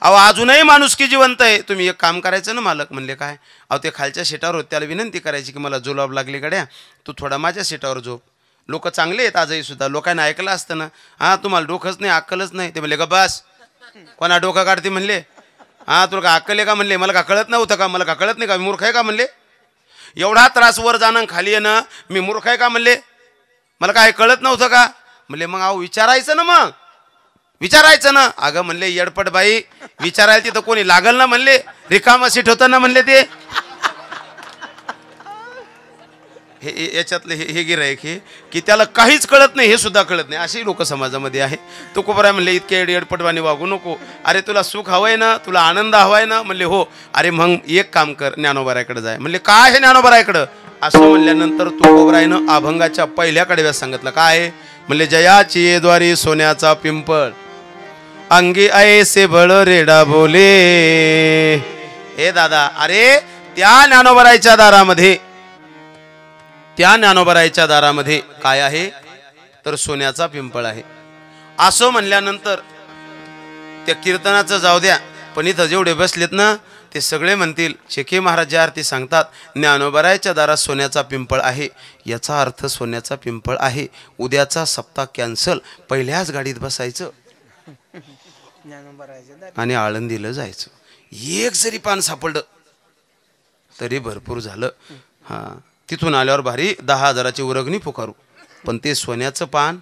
अहो अजूनही माणुसकी जिवंत आहे. तुम्ही एक काम करायचं ना मालक. म्हणले काय? अहो ते खालच्या सीटावर होते, त्याला विनंती करायची की मला जुलाब लागली गड्या, तू थोडा माझ्या सीटावर झोप. लोक चांगले आहेत आजही सुद्धा. लोकांना ऐकलं असतं ना. हां तुम्हाला डोकंच नाही, अक्कलच नाही. ते म्हणले का बस कोणा डोकं काढते म्हणले. हां तुला का अक्कल आहे का म्हणले? मला का कळत नव्हतं का? मला का कळत नाही का? मी मूर्ख आहे का म्हणले? एवढा त्रास वर जाणं खाली येणं, मी मूर्ख आहे का म्हणले? मला काय कळत नव्हतं का म्हणले? मग अहो विचारायचं ना, मग विचारायचं ना. अगं म्हणले येडपट बाई, विचारायला तिथं कोणी लागल ना म्हणले, रिकामा सीट होतं ना म्हणले. ते हे याच्यातलं हे गिऱ्हाईक हे की त्याला काहीच कळत नाही, हे सुद्धा कळत नाही, अशी लोक समाजामध्ये आहे. तो कोपरा म्हणले इतके येडपटवाणी वागू नको. अरे तुला सुख हवंय ना, तुला आनंद हवाय ना? म्हणले हो. अरे मग एक काम कर, ज्ञानोबारायकडे जाय. म्हणले काय हे ज्ञानोबारायकडं? असं म्हणल्यानंतर तो कोबरायनं अभंगाच्या पहिल्या कडव्यात सांगितलं. काय? म्हणले जयाची द्वारी सोन्याचा पिंपळ, अंगी ऐसे बळ रेडा बोले. हे दादा, अरे त्या ज्ञानोबारायच्या दारामध्ये, त्या ज्ञानोबारायच्या दारामध्ये काय आहे? तर सोन्याचा पिंपळ आहे. असं म्हणल्यानंतर त्या कीर्तनाचं जाऊ द्या, पण इथं जेवढे बसलेत ना ते सगळे म्हणतील शेके महाराज ज्या अर्थी सांगतात ज्ञानोबारायच्या दारात सोन्याचा पिंपळ आहे, याचा अर्थ सोन्याचा पिंपळ आहे. उद्याचा सप्ताह कॅन्सल, पहिल्याच गाडीत बसायचं आणि आळंदीला जायचं. एक जरी पान सापडलं तरी भरपूर झालं. हां तिथून आल्यावर भारी 10,000ची उरगणी पुकारू, पण ते सोन्याचं पान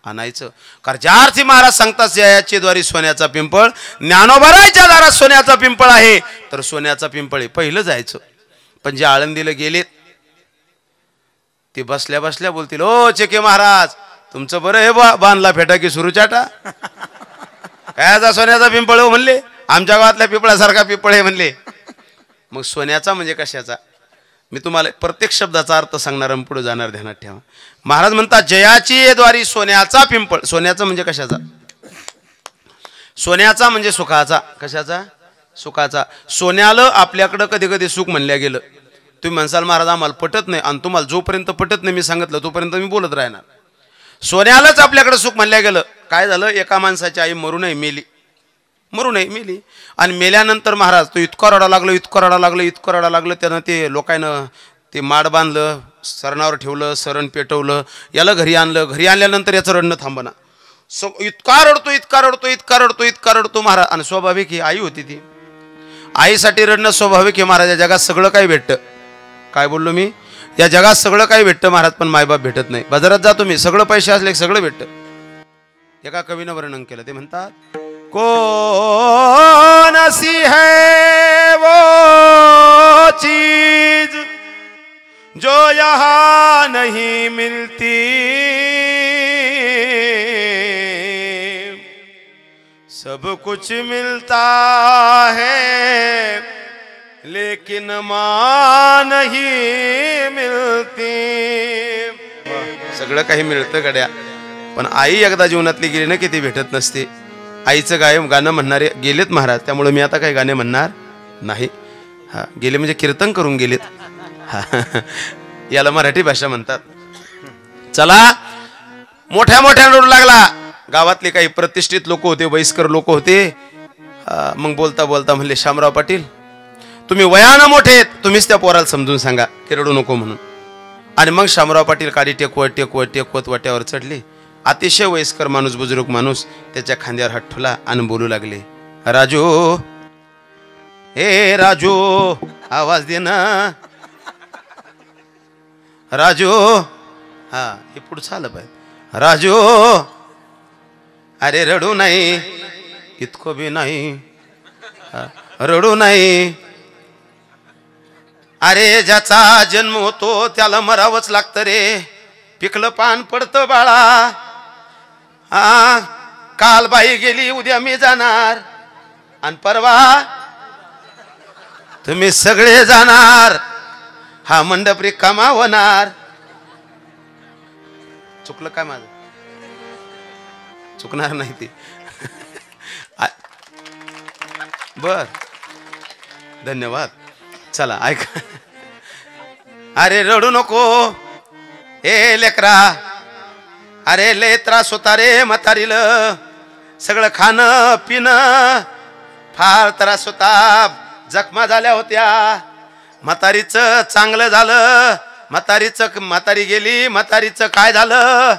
आणायचं. कारण ज्या अर्थी महाराज सांगतात जयाची द्वारी सोन्याचा पिंपळ, ज्ञानोबारायच्या दारात सोन्याचा पिंपळ आहे, तर सोन्याचा पिंपळ आहे पहिलं जायचं. पण जे आळंदीला गेलेत ते बसल्या बसल्या बोलतील ओ चेके महाराज तुमचं बरं हे बा, बांधला फेटा की सुरू चाटा. कायचा सोन्याचा पिंपळ हो म्हणले? आमच्या गावातल्या पिंपळासारखा पिंपळ आहे म्हणले. मग सोन्याचा म्हणजे कशाचा? मी तुम्हाला प्रत्येक शब्दाचा अर्थ सांगणार आणि पुढे जाणार, ध्यानात ठेवा. महाराज म्हणतात जयाची द्वारी सोन्याचा पिंपळ. सोन्याचा म्हणजे कशाचा? सोन्याचा म्हणजे सुखाचा. कशाचा? सुखाचा. सोन्याला आपल्याकडं कधी कधी सुख म्हणल्या गेलं. तुम्ही म्हणसाल महाराज आम्हाला पटत नाही, आणि तुम्हाला जोपर्यंत पटत नाही मी सांगितलं तोपर्यंत मी बोलत राहणार. सोन्यालाच आपल्याकडे सुख म्हणल्या गेलं. काय झालं? एका माणसाची आई मरू नये मेली, मरू नये मेली, आणि मेल्यानंतर महाराज तो इतका रडा लागलं, इतकं रडा लागलं, इतकं रडा लागलं. त्यानं ते लोकांनं ते माड बांधलं, सरणावर ठेवलं, सरण पेटवलं, याला घरी आणलं. घरी आणल्यानंतर याचं रडणं थांबना. इतका रडतो, इतका रडतो, इतका रडतो, इतका रडतो महाराज. आणि स्वाभाविक ही आई होती, ती आईसाठी रडणं स्वाभाविक आहे महाराज. या जगात सगळं काही भेटतं. काय बोललो मी? या जगात सगळं काही भेटतं महाराज, पण मायबाप भेटत नाही. बाजारात जातो मी, सगळं पैसे असले सगळं भेटतं. एका कवीनं वर्णन केलं, ते म्हणतात कौन सी है वो चीज जो यहाँ नहीं मिलती, सब कुछ मिलता है लेकिन माँ नहीं मिलती. सगळं काही मिळतं गड्या, पण आई एकदा जीवनातली गेली ना की ती भेटत नसते. आईचं गाणं म्हणणारे गेलेत महाराज, त्यामुळे मी आता काही गाणे म्हणणार नाही. हा गेले म्हणजे कीर्तन करून गेलेत. याला मराठी भाषा म्हणतात. चला मोठ्या मोठ्या रडू लागला. गावातले काही प्रतिष्ठित लोक होते, वयस्कर लोक होते. मग बोलता बोलता म्हणले शामराव पाटील तुम्ही वयानं मोठे आहेत, तुम्हीच त्या पोराला समजून सांगा की रडू नको म्हणून. आणि मग शामराव पाटील काडी टेकवत टेकवत टेकवत वाट्यावर चढले. अतिशय वयस्कर माणूस, बुजुर्ग माणूस, त्याच्या खांद्यावर हात ठेवला आणि बोलू लागले राजू, हे राजू आवाज दे ना राजू. हा हे पुढचं आलं पाहिजे. राजू अरे रडू नाही, इतकं बी नाही. रडू नाही. अरे ज्याचा जन्म होतो त्याला मरावंच लागतं रे. पिकलं पान पडतं बाळा. काल बाई गेली उद्या मी जाणार आणि परवा तुम्ही सगळे जाणार. हा मंडप रिकामा होणार. चुकलं काय माझं? चुकणार नाही ती. बर धन्यवाद. चला ऐका. अरे रडू नको ए लेकरा. अरे लय त्रास होता रे म्हातारील. सगळं खाणं पिणं फार त्रास होता. जखमा झाल्या होत्या. म्हातारीचं चांगलं झालं. म्हातारी गेली. म्हातारीचं काय झालं?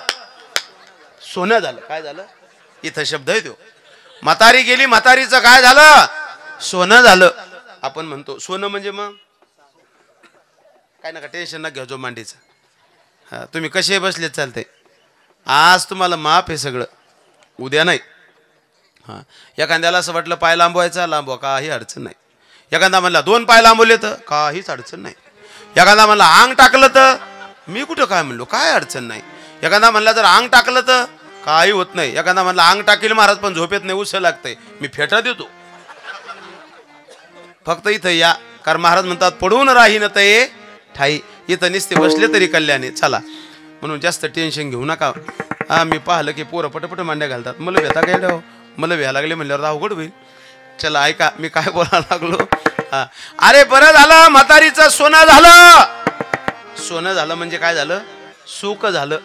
सोनं झालं. काय झालं? इथं शब्द आहे तो. म्हातारी गेली. म्हातारीचं काय झालं? सोनं झालं. आपण म्हणतो सोनं म्हणजे मग काय नका टेन्शन ना घ्या जो मांडीचं. हा तुम्ही कसे बसले चालते. आज तुम्हाला माफ आहे सगळं. उद्या नाही. हां एखाद्याला असं वाटलं पाय लांबवायचा लांबवा काही अडचण नाही. एखादा म्हणला 2 पाय लांबवले तर काहीच अडचण नाही. एखादा म्हणला अंग टाकलं तर मी कुठं काय म्हणलो काय अडचण नाही. एखादा म्हणला जर अंग टाकलं तर काही होत नाही. एखादा म्हणला अंग टाकील महाराज पण झोपेत नाही उसं लागतंय मी फेटा देतो. फक्त इथं या कारण महाराज म्हणतात पडून राहीन ते ठाई. इथं निसते बसले तरी कल्याणे. चला म्हणून जास्त टेन्शन घेऊ नका. हा मी पाहिलं की पोरं पटपट मांड्या घालतात. मला भेता काय ठेव मला भ्या लागले म्हणल्यावर अवघड होईल. चला ऐका मी काय बोलायला लागलो. हा अरे बरं झालं म्हातारीचं सोनं झालं. सोनं झालं म्हणजे काय झालं? सुख झालं.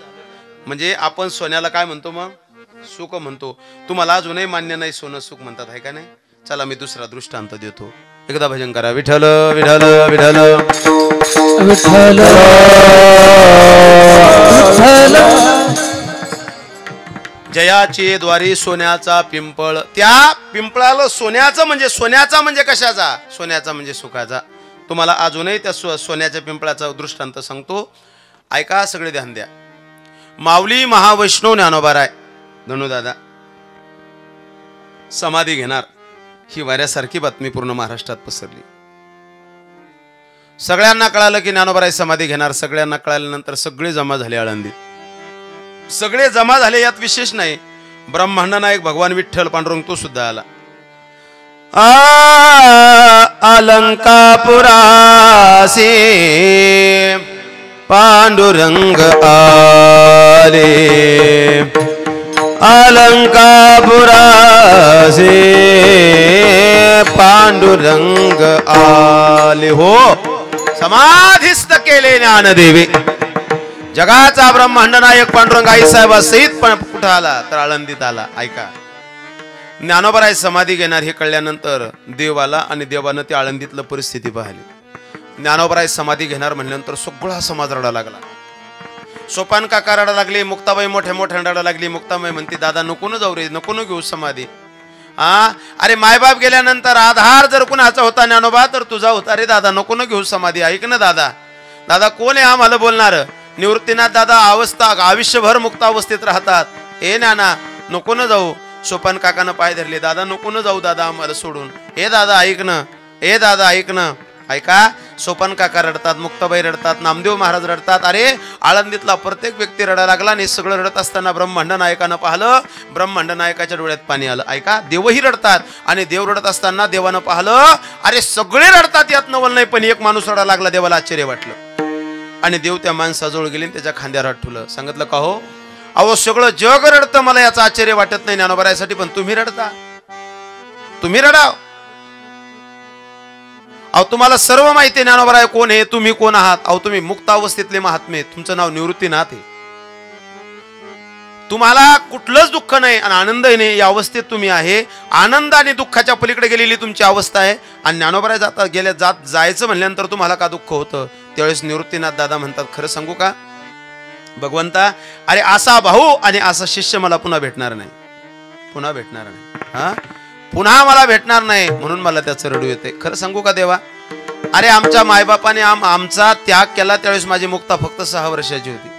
म्हणजे आपण सोन्याला काय म्हणतो मग? सुख म्हणतो. तुम्हाला अजूनही मान्य नाही सोनं सुख म्हणतात आहे का नाही? चला मी दुसरा दृष्टांत देतो. एकदा भजन करा. विठ्ठल विठ्ठल विठ्ठल
विठ्ठल विठ्ठल.
जयाचे द्वारी सोन्याचा पिंपळ. त्या पिंपळाला सोन्याचं म्हणजे कशाचा? सोन्याचा म्हणजे सुखाचा. तुम्हाला अजूनही त्या सोन्याच्या पिंपळाचा दृष्टांत सांगतो. ऐका सगळे ध्यान द्या. माऊली महावैष्णव ज्ञानोबाराय धनुदादा समाधी घेणार ही वाऱ्यासारखी बातमी पूर्ण महाराष्ट्रात पसरली. सगळ्यांना कळालं की ज्ञानोबाराय समाधी घेणार. सगळ्यांना कळाल्यानंतर सगळे जमा झाले आळंदीत. सगळे जमा झाले यात विशेष नाही. ब्रह्मांड नायक भगवान विठ्ठल पांडुरंग तो सुद्धा आला. अलंकापुरासी पांडुरंग आले. अलंकापुरासी पांडुरंग आले. हो समाधिस्थ केले ज्ञानदेवी. जगाचा ब्रह्मांड नायक पांडुरंग आई साहेब सहित पण कुठं आला तर आळंदीत आला. ऐका ज्ञानोबाराय समाधी घेणार हे कळल्यानंतर देव आला आणि देवानं त्या आळंदीतलं परिस्थिती पाहिली. ज्ञानोबाराय समाधी घेणार म्हणल्यानंतर सगळा समाज रडा लागला. सोपान काका रडा लागली. मुक्ताबाई मोठ्या मोठ्या रडा लागली. मुक्ताबाई म्हणते दादा नको न जाऊ रे नको न घेऊ समाधी. अरे मायबाप गेल्यानंतर आधार जर कुणाचा होता ज्ञानोबा तर तुझा होता रे दादा नको न घेऊ समाधी. ऐक ना दादा. दादा कोण आहे आम्हाला बोलणार? निवृत्तीनाथ दादा आयुष्यभर मुक्त अवस्थेत राहतात. ए नाना नको न जाऊ. सोपान काकानं पाय धरले. दादा नको न जाऊ दादा आम्हाला सोडून. ए दादा ऐक ना. ए दादा ऐक ना. ऐका सोपान काका रडतात. मुक्ताबाई रडतात. नामदेव महाराज रडतात. अरे आळंदीतला प्रत्येक व्यक्ती रडा लागला. आणि सगळं रडत असताना ब्रह्मांड नायकानं पाहिलं. ब्रह्मांड नायकाच्या डोळ्यात पाणी आलं. ऐका देवही रडतात. आणि देव रडत असताना देवानं पाहिलं. अरे सगळे रडतात यात नवल नाही पण एक माणूस रडा लागला. देवाला आश्चर्य वाटलं. आणि देव त्या माणसाजवळ गेले त्याच्या खांद्यावर हात ठेवलं. सांगितलं का हो अहो सगळं जग रडतं मला याचं आश्चर्य वाटत नाही ज्ञानोबारायसाठी पण तुम्ही रडता. तुम्ही रडाव. अहो तुम्हाला सर्व माहिती आहे ज्ञानोबाराय कोण आहे तुम्ही कोण आहात. अहो तुम्ही मुक्त अवस्थेतले महात्मे. तुमचं नाव निवृत्तीनाथ आहे. तुम्हाला कुठलंच दुःख नाही आणि आनंदही नाही या अवस्थेत तुम्ही आहे. आनंद आणि दुःखाच्या पलीकडे गेलेली तुमची अवस्था आहे. आणि ज्ञानोबाराय जायचं म्हणल्यानंतर तुम्हाला का दुःख होतं. त्यावेळेस निवृत्तीनाथ दादा म्हणतात खरं सांगू का भगवंता अरे असा भाऊ आणि असा शिष्य मला पुन्हा भेटणार नाही. पुन्हा भेटणार नाही. पुन्हा मला भेटणार नाही म्हणून मला त्याचं रडू येते. खरं सांगू का देवा अरे आमच्या मायबापाने आमचा त्याग केला. त्यावेळेस माझी मुक्ता फक्त 6 वर्षाची होती.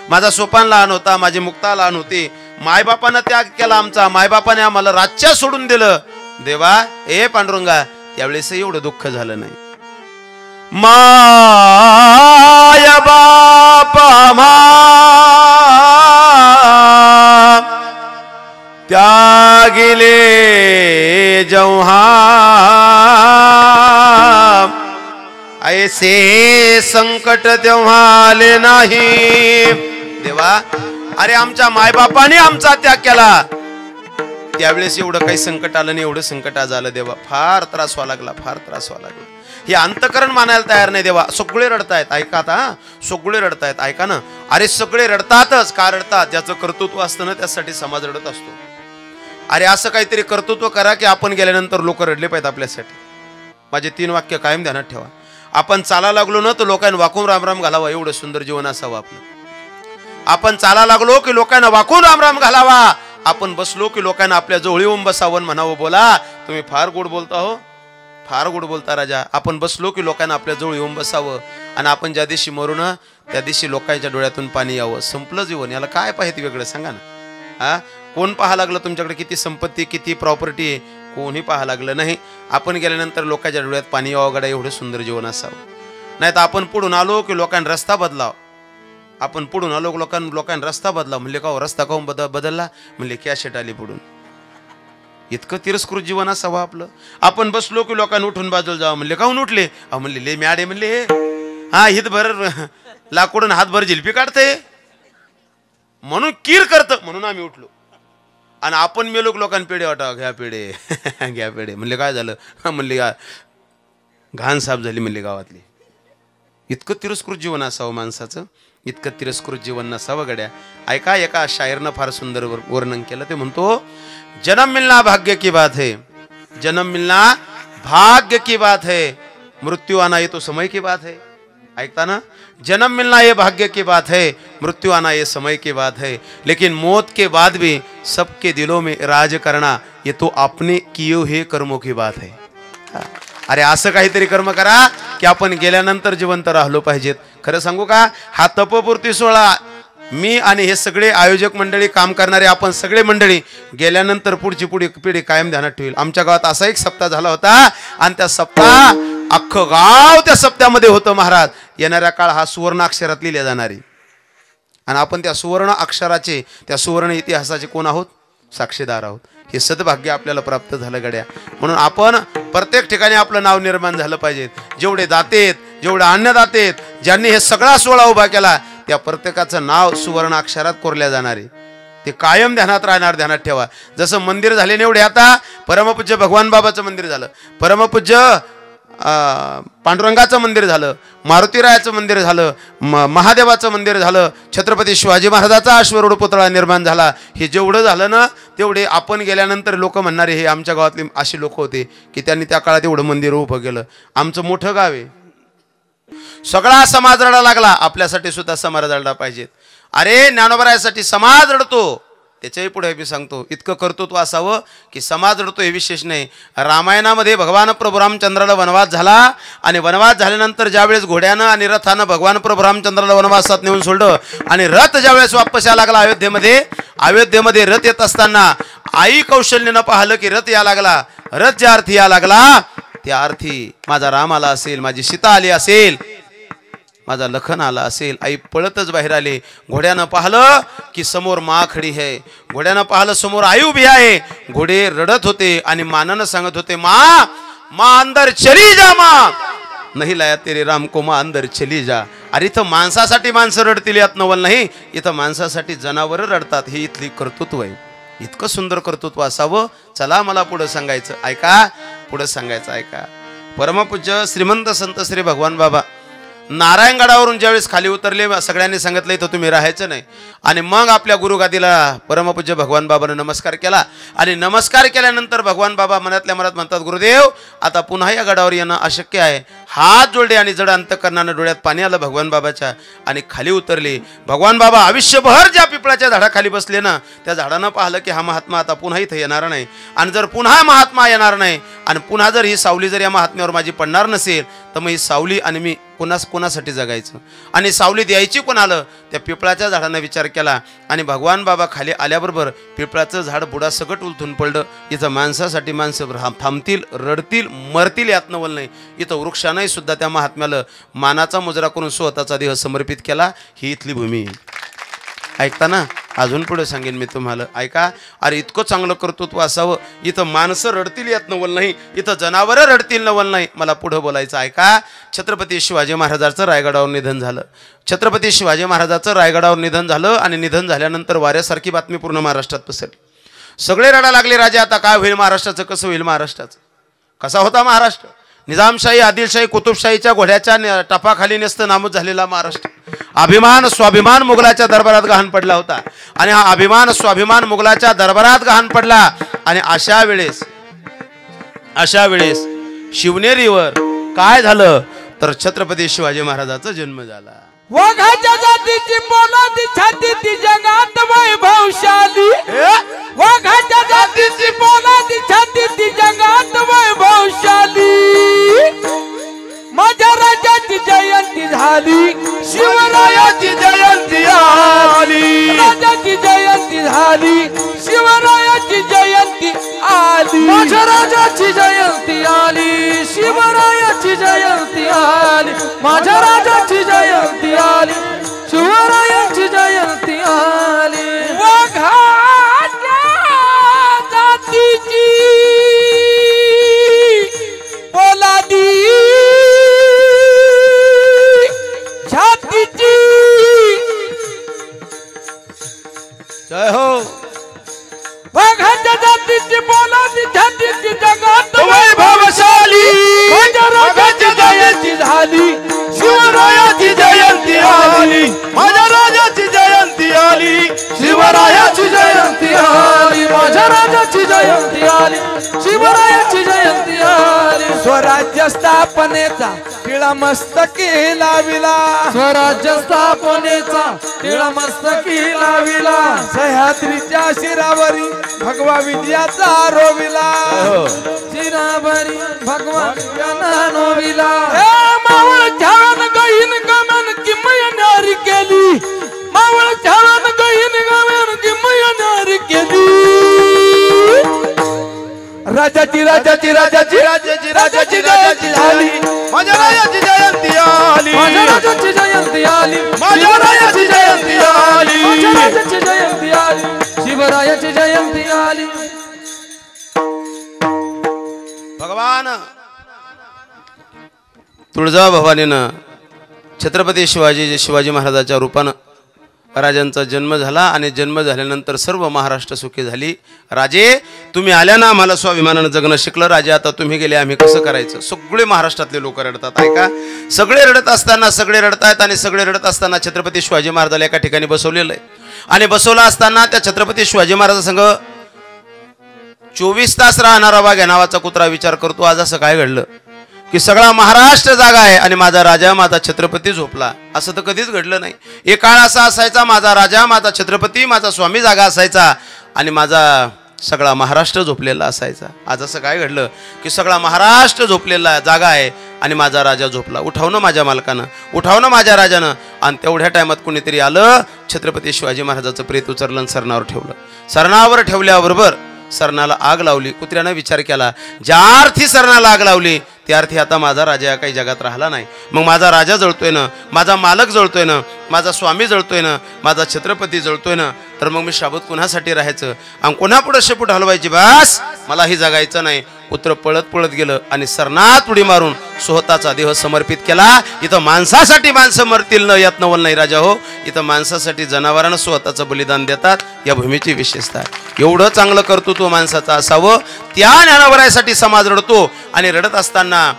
माझा सोपान लहान होता. माझी मुक्ता लहान होती. मायबापानं त्याग केला आमचा. मायबापाने आम्हाला राज्य सोडून दिलं. देवा ए पांडुरंगा त्यावेळेस एवढं दुःख झालं नाही. माया बापा मा त्यागिले जेव्हा ऐसे संकट तेव्हा आले नाही. देवा, अरे आमच्या मायबापाने आमचा त्याग केला, त्यावेळेस एवढं काही संकट आलं नाही, एवढं संकट आज आलं देवा. फार त्रास व्हावा लागला, फार त्रास व्हावा लागला. हे अंतकरण मानायला तयार नाही देवा. सगळे रडतायत, ऐका आता, सगळे रडतायत, ऐका ना. अरे सगळे रडतातच, का रडतात? ज्याचं कर्तृत्व असतं ना त्यासाठी समाज रडत असतो. अरे असं काहीतरी कर्तृत्व करा की आपण गेल्यानंतर लोक रडले पाहिजेत आपल्यासाठी. माझे 3 वाक्य कायम ध्यानात ठेवा. आपण चाला लागलो ना तर लोकांना वाकून रामराम घालावा, एवढं सुंदर जीवन असावं आपलं. आपण चाला लागलो की लोकांना वाकून रामराम घालावा. आपण बसलो की लोकांना आपल्या जवळ येऊन बसावं, म्हणावं, बोला तुम्ही फार गोड बोलता हो, फार गोड बोलता राजा. आपण बसलो की लोकांना आपल्या जवळ येऊन बसावं. आणि आपण ज्या दिवशी मरू ना त्या दिवशी लोकांच्या डोळ्यातून पाणी यावं. संपलं जीवन. याला काय पाहिजे वेगळं सांगा ना. हा, कोण पाहा लागलं तुमच्याकडे किती संपत्ती, किती प्रॉपर्टी आहे? कोणी पाहा लागलं नाही. आपण गेल्यानंतर लोकांच्या डोळ्यात पाणी यावं गड्या, एवढं सुंदर जीवन असावं. नाही तर आपण पुढून आलो की लोकांना रस्ता बदलाव. आपण पुढून आलो लोकांना रस्ता बदला. म्हणले का रस्ता काहून बदलला? म्हणले कॅशेट आली पुढून. इतकं तिरस्कृत जीवन असावं आपलं. आपण बसलो की लोकांना उठून बाजूला जावं. म्हणले काहून उठले? म्हणले ले मॅडे म्हणले हा हितभर लाकडून हातभर झिलपी काढते म्हणून कीर करतं म्हणून आम्ही उठलो. आणि आपण मेलो लोकांना पेढे वाटा, घ्या पेढे घ्या पेढे. म्हणले काय झालं? म्हणले घाण साफ झाली म्हणले गावातली. इतकं तिरस्कृत जीवन असावं माणसाचं, इतकं तिरस्कृत जीवन नसावं गड्या. ऐका, एका शायरनं फार सुंदर वर्णन केलं. ते म्हणतो, जन्म मिलना भाग्य की बात है, जन्म मिलना भाग्य की बात है, मृत्यू आना ये तो समय की बात है. ऐकता ना, जन्म मिलना ये भाग्य की बात है, मृत्यू आना ये समय की बात है, लेकिन मौत के बाद भी सबके दिलों में राज करना ये तो अपने किए हुए कर्मों की बात है. अरे असं काहीतरी कर्म करा की आपण गेल्यानंतर जिवंत राहिलो पाहिजेत. खरं सांगू का, हा तपपूर्ती सोहळा मी आणि हे सगळे आयोजक मंडळी, काम करणारे आपण सगळे मंडळी गेल्यानंतर पुढची पिढी कायम ध्यानात ठेवेल. आमच्या गावात असा एक सप्ताह झाला होता आणि त्या सप्ताह अख्खं गाव त्या सप्त्यामध्ये होतं महाराज. येणाऱ्या काळ हा सुवर्ण अक्षरात लिहिल्या जाणारी. आणि आपण त्या सुवर्ण अक्षराचे, त्या सुवर्ण इतिहासाचे कोण आहोत? साक्षीदार आहोत. हे सद्भाग्य आपल्याला प्राप्त झालं गड्या. म्हणून आपण प्रत्येक ठिकाणी आपलं नाव निर्माण झालं पाहिजे. जेवढे दातेत, जेवढे अन्नदातेत, ज्यांनी हे सगळा सोहळा उभा केला, त्या प्रत्येकाचं नाव सुवर्ण अक्षरात कोरल्या जाणारे. ते कायम ध्यानात राहणार. ध्यानात ठेवा. जसं मंदिर झाले एवढे, आता परमपूज्य भगवान बाबाचं मंदिर झालं, परमपूज्य पांडुरंगाचं मंदिर झालं, मारुतीरायाचं मंदिर झालं, महादेवाचं मंदिर झालं, छत्रपती शिवाजी महाराजाचा अश्वरूढ पुतळा निर्माण झाला. हे जेवढं झालं ना तेवढे आपण गेल्यानंतर लोक म्हणणारे हे आमच्या गावातले असे लोक होते की त्यांनी त्या काळात एवढं मंदिर उभं केलं. आमचं मोठं गाव आहे. सगळा समाज रडा लागला, आपल्यासाठी सुद्धा समाज रडला पाहिजेत. अरे ज्ञानोबरायासाठी समाज रडतो, त्याच्याही पुढे मी सांगतो. इतकं कर्तृत्व असावं की समाज रडतो हे विशेष नाही. रामायणामध्ये भगवान प्रभू रामचंद्राला वनवास झाला आणि वनवास झाल्यानंतर ज्यावेळेस घोड्यानं आणि रथानं भगवान प्रभू रामचंद्राला वनवासात नेऊन सोडलं आणि रथ ज्यावेळेस वापस यायला लागला अयोध्येमध्ये रथ येत असताना आई कौशल्यानं पाहिलं की रथ या लागला. रथ ज्या अर्थी या लागला त्या अर्थी माझा राम आला असेल, माझी सीता आली असेल, माझा लखन आला असेल. आई पळतच बाहेर आले. घोड्यानं पाहिलं की समोर माँ खडी है, घोड्यानं पाहिलं समोर आई उभी आहे. घोडे रडत होते आणि मानानं सांगत होते, माँ अंदर चली जा, माँ नहीं लाया तेरे राम को, माँ अंदर चली जा. अरे इथं माणसासाठी माणसं रडतील यात नवल नाही, इथं माणसासाठी जनावरं रडतात. ही इथली कर्तृत्व आहे. इतकं सुंदर कर्तृत्व असावं. चला मला पुढं सांगायचं, ऐका, पुढं सांगायचं ऐका. परमपूज्य श्रीमंत संत श्री भगवान बाबा नारायणगडावरून ज्यावेळेस खाली उतरले, सगळ्यांनी सांगितलं इथं तुम्ही राहायचं नाही. आणि मग आपल्या गुरुगादीला परमपूज्य भगवान बाबाने नमस्कार केला. आणि नमस्कार केल्यानंतर भगवान बाबा मनातल्या मनात म्हणतात, गुरुदेव आता पुन्हा या गडावर येणं अशक्य आहे. हात जोडले आणि जड अंतकरणानं डोळ्यात पाणी आलं भगवान बाबाच्या आणि खाली उतरले. भगवान बाबा आयुष्यभर ज्या पिपळाच्या झाडाखाली बसले ना, त्या झाडानं पाहिलं की हा महात्मा आता पुन्हा इथं येणार नाही. आणि जर पुन्हा महात्मा येणार नाही आणि पुन्हा जर ही सावली जर या महात्म्यावर माझी पडणार नसेल तर मग ही सावली आणि मी कोणासाठी जगायचं. आणि सावलीत यायची कोण आलं, त्या पिपळाच्या झाडानं विचार केला आणि भगवान बाबा खाली आल्याबरोबर पिपळाचं झाड बुडासकट उलथून पडलं. इथं माणसासाठी माणसं थांबतील, रडतील, मरतील यात नवल नाही. इथं वृक्षानंही सुद्धा त्या महात्म्याला मानाचा मुजरा करून स्वतःचा देह समर्पित केला. ही इथली भूमी. ऐकता ना, अजून पुढे सांगेन मी तुम्हाला, ऐका. अरे इतकं चांगलं कर्तृत्व असावं. इथं माणसं रडतील यात नवल नाही, इथं जनावरं रडतील नवल नाही. मला पुढं बोलायचं, ऐका. छत्रपती शिवाजी महाराजांचं रायगडावर निधन झालं. छत्रपती शिवाजी महाराजांचं रायगडावर निधन झालं आणि निधन झाल्यानंतर वाऱ्यासारखी बातमी पूर्ण महाराष्ट्रात पसरली. सगळे रडा लागले, राजे आता काय होईल महाराष्ट्राचं, कसं होईल महाराष्ट्राचं. कसा होता महाराष्ट्र? निजामशाही, आदिलशाही, कुतुबशाहीच्या घोड्याच्या टपाखाली नसतं नामूद झालेला महाराष्ट्र. अभिमान स्वाभिमान मुघलाच्या दरबारात गहाण पडला होता आणि हा अभिमान स्वाभिमान मुघलाच्या दरबारात गहाण पडला. आणि अशा वेळेस शिवनेरीवर काय झालं तर छत्रपती शिवाजी महाराजांचा जन्म झाला.
वाघाच्या जातीची पोलादी छातीची जगात वैभवशाली, वाघाच्या जातीची पोलादी छातीची जगात वैभवशाली. माझ्या राजाची जयंती झाली, शिवरायाची जयंती आली. राजाची जयंती झाली, शिवरायाची जयंती आली. माझ्या राजाची जयंती आली, शिवरायाची जयंती आली. माझ्या राजाची जयंती आली, शिवरायाची जयंती आली. वाघाच्या जातीची पोलादी छातीची,
जय हो.
वाघाच्या जातीची पोलादी छातीची जगात वैभवशाली. माझ्या राजाची जयंती झाली, शिवरायाची जयंती आली. माझ्या राजाची जयंती आली, शिवरायाची जयंती आली. माझ्या राजाची जयंती आली, शिवरायाची जयंती आली. स्वराज्य स्थापनेचा टिळा मस्तकी लाविला, स्वराज्य स्थापनेचा टिळा मस्तकी लाविला. सह्याद्रीच्या शिरावरी भगवा विजयाचा रोविला, शिरावरी भगवा विजयाचा रोविला. मावळ छान गहीन गमन किमया नारी केली, मावळ छान गहीन गमन किमया नारी केली. राजाची राजाची राजाची राजाची राजाची जयंती झाली,
माझ्या राजाची जयंती आली.
माझ्या राजाची जयंती आली,
माझ्या राजाची जयंती आली.
माझ्या राजाची जयंती आली, शिवरायाची जयंती आली.
भगवान तुळजाभवानीनं छत्रपती शिवाजी महाराजांच्या रूपानं राजांचा जन्म झाला आणि जन्म झाल्यानंतर सर्व महाराष्ट्र सुखी झाली. राजे तुम्ही आल्या ना, आम्हाला स्वाभिमानानं जगणं शिकलं. राजे आता तुम्ही गेले, आम्ही कसं करायचं. सगळे महाराष्ट्रातले लोक रडतात. ऐका, सगळे रडत असताना सगळे रडतायत आणि सगळे रडत असताना छत्रपती शिवाजी महाराजाला एका ठिकाणी बसवलेलं आहे. आणि बसवलं असताना त्या छत्रपती शिवाजी महाराजांसंग 24 तास राहणारा वाघ या नावाचा कुत्रा विचार करतो, आज असं काय घडलं की सगळा महाराष्ट्र जागा आहे आणि माझा राजा माझा छत्रपती झोपला. असं तर कधीच घडलं नाही. एक काळ असा असायचा, माझा राजा माझा छत्रपती माझा स्वामी जागा असायचा आणि माझा सगळा महाराष्ट्र झोपलेला असायचा. आज असं काय घडलं की सगळा महाराष्ट्र झोपलेला जागा आहे आणि माझा राजा झोपला. उठावणं माझ्या मालकानं, उठावणं माझ्या राजानं. आणि तेवढ्या टायमात कोणीतरी आलं, छत्रपती शिवाजी महाराजाचं प्रेत उचललं आणि सरणावर ठेवलं. सरणावर ठेवल्याबरोबर सरणाला आग लावली. कुत्र्यानं विचार केला, ज्या अर्थी सरणाला आग लावली त्या अर्थी आता माझा राजा काही जगात राहिला नाही. मग माझा राजा जळतोय ना, माझा मालक जळतोय ना, माझा स्वामी जळतोय ना, माझा छत्रपती जळतोय ना, तर मग मी शाबूत कुणासाठी राहायचं आणि कोणापुढे शेपूट हलवायची. बस मलाही जगायचं नाही. पुत्र पळत पळत गेलं आणि सरनात उडी मारून स्वतःचा देह समर्पित केला. इथं माणसासाठी माणसं मरतील न यात नवल नाही राजा हो. इथं माणसासाठी जनावरांना स्वतःचं बलिदान देतात. या भूमीची विशेषता आहे. एवढं चांगलं कर्तृत्व माणसाचं असावं. त्या ज्ञानोबरायासाठी समाज रडतो आणि रडत असताना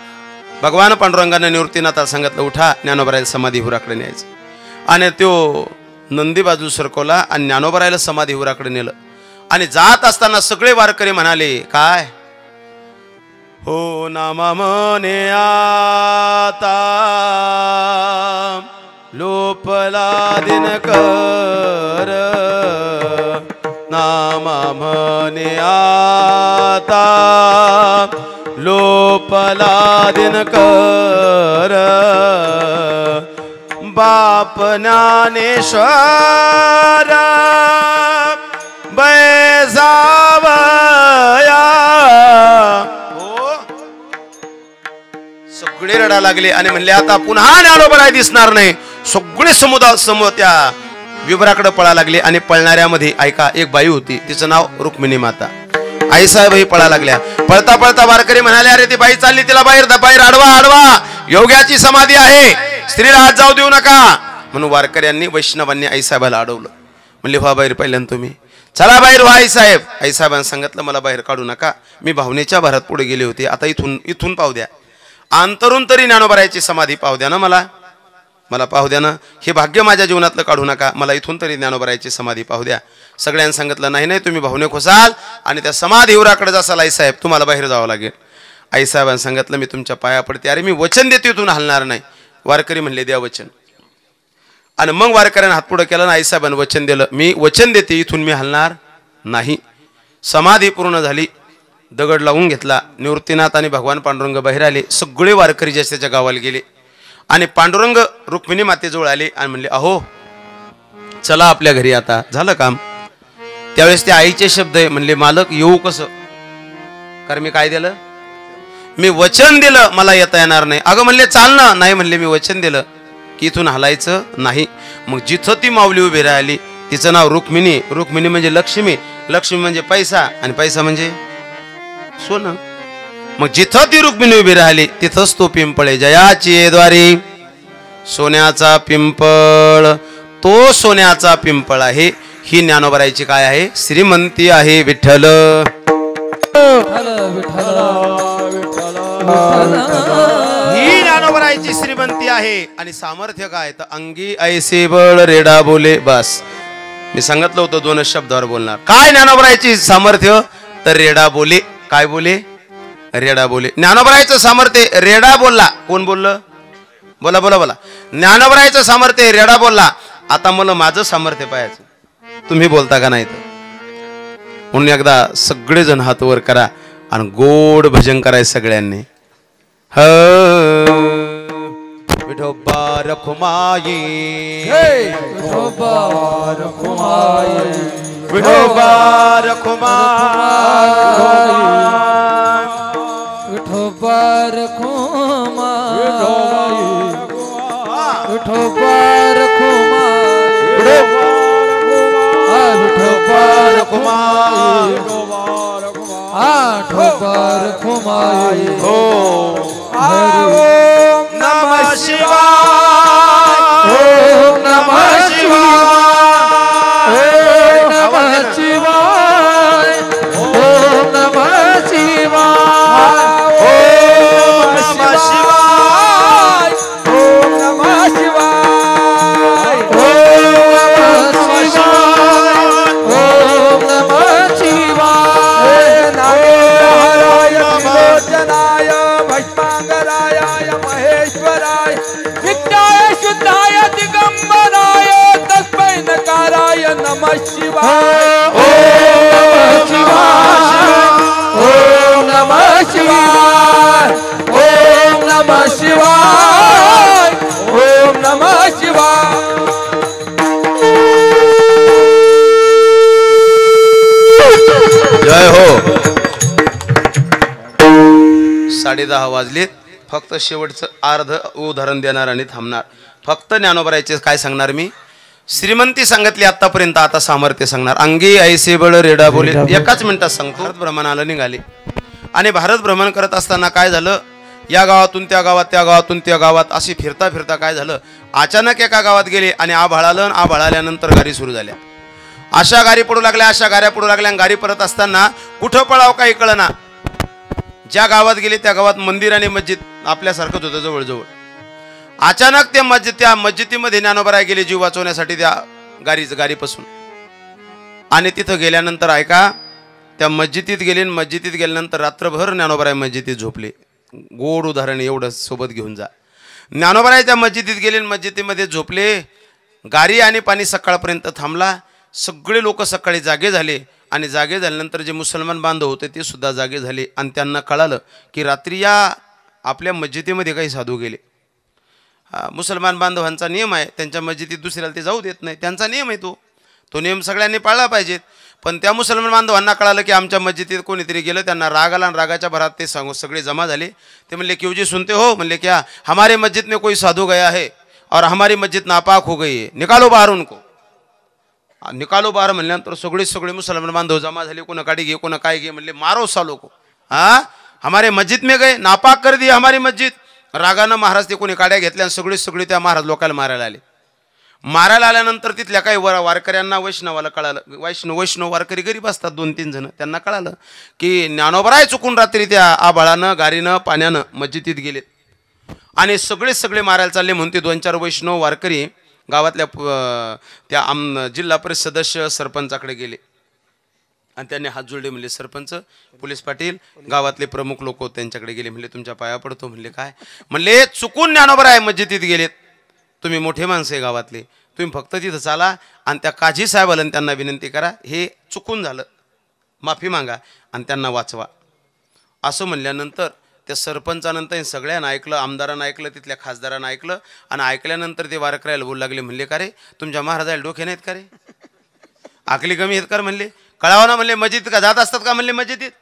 भगवान पांडुरंगाने निवृत्तीनाथाला सांगितलं, उठा ज्ञानोबरायला समाधी हुराकडे न्यायचं. आणि तो नंदी बाजू सरकवला आणि ज्ञानोबरायला समाधी हुराकडे नेलं. आणि जात असताना सगळे वारकरी म्हणाले, काय हो नामा मने आता लोपला दिनकर, नामा मने आता लोप गोपाला दिनकर बाप ज्ञानेश्वर बैजावया सगळे रडा लागले आणि म्हणले आता पुन्हा ज्ञानोबा दिसणार नाही. सगळे समोर त्या विवराकडे पळा लागले आणि पळणाऱ्यामध्ये ऐका एक बाई होती, तिचं नाव रुक्मिणी माता. आईसाहेबही पळा लागल्या. पळता पळता वारकरी म्हणाले अरे ती बाई चालली, तिला बाहेर अडवा, योग्याची समाधी आहे, स्त्रीला हात जाऊ देऊ नका. म्हणून वारकऱ्यांनी वैष्णवांनी आईसाहेबाला अडवलं. म्हणले व्हा बाहेर पहिल्यांदा तुम्ही, चला बाहेर व्हा आईसाहेब. आईसाहेबांनी सांगितलं मला बाहेर काढू नका, मी भावनेच्या भरात पुढे गेले होते, आता इथून पाहू द्या, अंतरून तरी ज्ञानोबारायाची समाधी पाहू द्या ना, मला पाहू द्या ना, हे भाग्य माझ्या जीवनातलं काढू नका, मला इथून तरी ज्ञानोबारायाची समाधी पाहू द्या. सगळ्यांनी सांगितलं नाही तुम्ही भावने खोसाल आणि त्या समाधीवराकडे जासाल आईसाहेब, तुम्हाला बाहेर जावं लागेल. आईसाहेबांनी सांगितलं मी तुमच्या पाया पडते, अरे मी वचन देते इथून हलणार नाही. वारकरी म्हणले द्या वचन. आणि मग वारकऱ्यांना हात पुढे केला ना, आईसाहेबांनी वचन दिलं मी वचन देते इथून मी हलणार नाही. समाधी पूर्ण झाली, दगड लावून घेतला. निवृत्तीनाथ आणि भगवान पांडुरंग बाहेर आले. सगळे वारकरी ज्याच्या गावाला गेले आणि पांडुरंग रुक्मिणी मातेजवळ आले आणि म्हणले अहो चला आपल्या घरी, आता झालं काम. त्यावेळेस ते आईचे शब्द आहे, म्हणले मालक येऊ कसं, कारण मी काय दिलं, मी वचन दिलं मला येता येणार नाही. अगं म्हणले चाल ना, नाही म्हणले मी वचन दिलं की इथून हलायचं नाही. मग जिथं ती माऊली उभी राहिली तिचं नाव रुक्मिणी. रुक्मिणी म्हणजे लक्ष्मी, लक्ष्मी म्हणजे पैसा आणि पैसा म्हणजे सोनं. मग जिथं ती रुक्मिणी उभी राहिली तिथंच तो पिंपळ आहे. जयाची द्वारी सोन्याचा पिंपळ, तो सोन्याचा पिंपळ आहे. ही ज्ञानोबारायची काय आहे, श्रीमंती आहे. विठ्ठल ही ज्ञानोबारायची श्रीमंती आहे. आणि सामर्थ्य काय तर अंगी ऐसे बळ रेडा बोले. बस मी सांगितलं होतं दोनच शब्दावर बोलणार. काय ज्ञानोबारायची सामर्थ्य तर रेडा बोले. काय बोले, रेडा बोले. ज्ञानोबारायचं सामर्थ्य रेडा बोलला. कोण बोललं, बोला बोला बोला. ज्ञानोबारायचं सामर्थ्य रेडा बोलला. आता मला माझं सामर्थ्य पाहायचं, तुम्ही बोलता का नाही तर. म्हणून एकदा सगळेजण हात वर करा आणि गोड भजन करायचं सगळ्यांनी. विठोबा रखुमाई,
विठोबा रखुमाई,
विठोबा रखुमाई,
विठोबा रखुमाई, विठोबा रखुमाई, विठोबा रखुमाई, विठोबा रखुमाई.
हो ओम नमः शिवाय,
ओम नमः शिवाय, ओम नमः शिवाय, ओम नमः शिवाय, ओम नमः शिवाय, ओम नमः शिवाय, ओम नमः शिवाय, ओम नमः शिवाय. नारायण विलोचनाय भस्मांगराय महेश्वराय विद्याय शुद्धाय दिगंबराय तस्मै नकाराय नमः शिवाय. ओम नमः शिवाय, ओम नमः शिवाय, ओम नमः शिवाय.
जय हो. 10:30 वाजलेत. फक्त शेवटचं अर्ध उदाहरण देणार आणि थांबणार. फक्त ज्ञानोबारायचे काय सांगणार मी, श्रीमंती सांगितली आतापर्यंत, आता सामर्थ्य सांगणार. अंगी ऐसे बळ रेडा बोले. एकाच मिनिटात सांगतो. भारत भ्रमणाला निघाले आणि भारत भ्रमण करत असताना काय झालं, या गावातून त्या गावात, त्या गावातून त्या गावात अशी फिरता फिरता काय झालं, अचानक एका गावात गेले आणि आभाळ आलं. आभाळ आल्यानंतर गाडी सुरू झाल्या. अशा गाडी पडू लागल्या, अशा गाड्या पडू लागल्या. गाडी परत असताना कुठं पळाव काही कळना. ज्या गावात गेले त्या गावात मंदिर आणि मस्जिद आपल्यासारखंच होतं जवळजवळ. अचानक त्या मस्जिदीमध्ये ज्ञानोबाराय गेले जीव वाचवण्यासाठी त्या गाडीपासून. आणि तिथं गेल्यानंतर ऐका, त्या मस्जिदीत गेले. मस्जिदीत गेल्यानंतर रात्रभर ज्ञानोबाराय मस्जिदीत झोपले. गोड उदाहरण एवढं सोबत घेऊन जा. ज्ञानोबाराय त्या मस्जिदीत गेले, मस्जिदीमध्ये झोपले. गाडी आणि पाणी सकाळपर्यंत थांबला. सगळे लोक सकाळी जागे झाले आणि जागे झाल्यानंतर जे मुसलमान बांधव होते ते सुद्धा जागे झाले आणि त्यांना कळालं की रात्री या आपल्या मस्जिदीमध्ये काही साधू गेले. मुसलमान बांधवांचा नियम आहे, त्यांच्या मस्जिदीत दुसऱ्याला ते जाऊ देत नाही, त्यांचा नियम आहे तो नियम सगळ्यांनी पाळला पाहिजेत. पण त्या मुसलमान बांधवांना कळालं की आमच्या मस्जिदीत कोणीतरी गेलं, त्यांना राग आला आणि रागाच्या भरात ते सगळे जमा झाले. ते म्हणले क्यों जी सुनते हो, म्हणले क्या हमारे मस्जिद में कोई साधु गया है और हमारी मस्जिद नापाक हो गई है, निकालो बाहर उनको. निकालो बाहर म्हणल्यानंतर सगळे मुसलमान बांधव जमा झाले, कोणा काठी घे कोणा काय घे, म्हणले मारो सालो को, हमारे मस्जिद में गए, नापाक कर दिया हमारी मस्जिद. रागानं महाराज ते कोणी काड्या घेतल्या आणि सगळे त्या महाराज लोकांना मारायला आले. मारायला आल्यानंतर तिथल्या काही वारकऱ्यांना वैष्णवाला कळालं, वैष्णव वारकरी गरीब असतात 2-3 जण, त्यांना कळालं की ज्ञानोबराय चुकून रात्री त्या आभाळानं गारीनं पाण्यानं मस्जिदीत गेलेत आणि सगळे मारायला चालले. म्हणून ते 2-4 वैष्णव वारकरी गावातल्या त्या जिल्हा परिषद सदस्य सरपंचाकडे गेले आणि त्यांनी हात जोडले. म्हणले सरपंच, पोलीस पाटील, गावातले प्रमुख लोक त्यांच्याकडे गेले. म्हणले तुमच्या पाया पडतो. म्हणले काय? म्हणले चुकून ज्ञानोबराय मस्जिदीत गेलेत, तुम्ही मोठे माणसं आहे गावातले, तुम्ही फक्त तिथं चाला आणि त्या काजी साहेबाला त्यांना विनंती करा, हे चुकून झालं, माफी मागा आणि त्यांना वाचवा. असं म्हणल्यानंतर त्या सरपंचानंतर सगळ्यांना ऐकलं, आमदारांना ऐकलं, तिथल्या खासदारांना ऐकलं आणि ऐकल्यानंतर ते वारकऱ्याला बोलू लागले. म्हणले का रे तुमच्या महाराजाला डोके नाहीत का रे, आकली कमी आहेत का? म्हणले कळावं ना, म्हणले मस्जिद का जात असतात का? म्हणले मस्जिदीत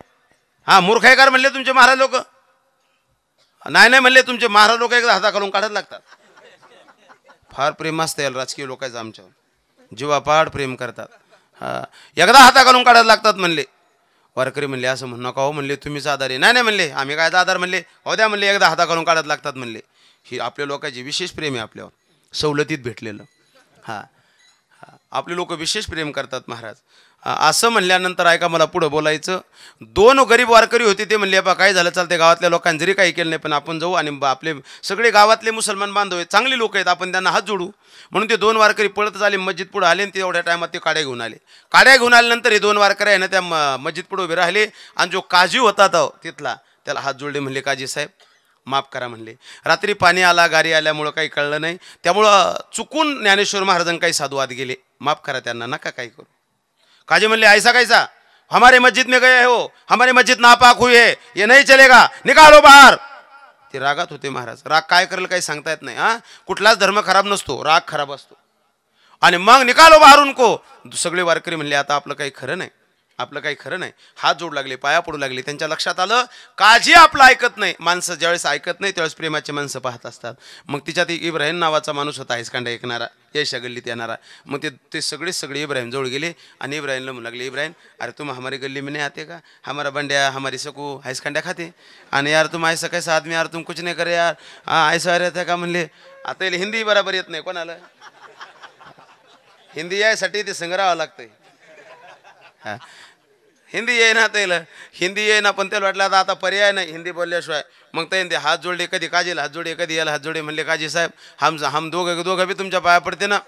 मूर्ख आहे का? म्हणले तुमचे महाराज लोक नाही म्हणले तुमचे महाराज लोक एकदा हाताखालून काढत लागतात. फार प्रेम असतं याला राजकीय लोकांचं, आमच्यावर जीवापाड प्रेम करतात. एकदा हाता घालून काढायला लागतात म्हणले. वारकरी म्हणले असं म्हणू नका हो, म्हणले तुम्हीच आधार आहे. नाही म्हणले आम्ही काय आधार, म्हणले हो द्या, म्हणले एकदा हाता घालून काढत लागतात म्हणले. ही आपल्या लोकांची विशेष प्रेम आहे, आपल्यावर सवलतीत भेटलेलं. आपले लोक विशेष प्रेम करतात महाराज. असं म्हणल्यानंतर ऐका, मला पुढं बोलायचं. 2 गरीब वारकरी होते, ते म्हणले बा काय झालं चालते, गावातल्या लोकांनी जरी काही केलं नाही पण आपण जाऊ आणि आपले सगळे गावातले मुसलमान बांधव आहेत, चांगली लोक आहेत, आपण त्यांना हात जोडू. म्हणून ते 2 वारकरी पळत झाले, मस्जिद पुढे आले आणि तेवढ्या टायमात ते काड्या घेऊन आले. काड्या घेऊन आल्यानंतर हे 2 वारकरी आहे ना त्या मस्जिद पुढे उभे राहिले आणि जो काजी होता तो तिथला त्याला हात जोडले. म्हणले काजी साहेब माफ करा, म्हणले रात्री पाणी आला, गारी आल्यामुळं काही कळलं नाही, त्यामुळं चुकून ज्ञानेश्वर महाराजांना काही साधू आत गेले, माफ करा त्यांना, नका काही करू. काजी म्हणले ऐसा कैसा, हमारे मस्जिद में गए हो, हमारे मस्जिद नापाक हुई है, ये नहीं चलेगा, निकालो बाहर. ते रागात होते महाराज. राग काय करेल काही सांगता येत नाही. कुठलाच धर्म खराब नसतो, राग खराब असतो. आणि मग निकालो बाहर उनको. सगळे वारकरी म्हणले आता आपलं काही खरं नाही, आपलं काही खरं नाही. हात जोडू लागले, पाया पडू लागले. त्यांच्या लक्षात आलं काजी आपलं ऐकत नाही. माणसं ज्यावेळेस ऐकत नाही त्यावेळेस प्रेमाचे माणसं पाहत असतात. मग तिच्यात इब्राहिम नावाचा माणूस होता, हैसकांड्या ऐकणारा, यशा गल्लीत येणारा. मग ते सगळे इब्राहिम जवळ गेले आणि इब्राहिमला म्हणू लागले, इब्राहिम अरे तुम हमारी गली में नहीं आते का, हमारा बंड्या हमारी सकू हैसकांड्या खाते आणि यार तुम ऐसा कैसा आदमी, यार तुम कुछ नहीं करे यार, ऐसा रहता का? म्हणले आता हिंदी बरोबर येत नाही कोणाला, हिंदी यायसाठी ते संग्रहावं लागतंय. हिंदी येईना त्याला, हिंदी येईना, पण त्याला वाटलं आता पर्याय नाही हिंदी बोलल्याशिवाय. मग ते हात जोडले, कधी काजीला हात जोडे, कधी याला हात जोडे. म्हणले काजी साहेब हम दोघं बी तुमच्या पाया पडते ना,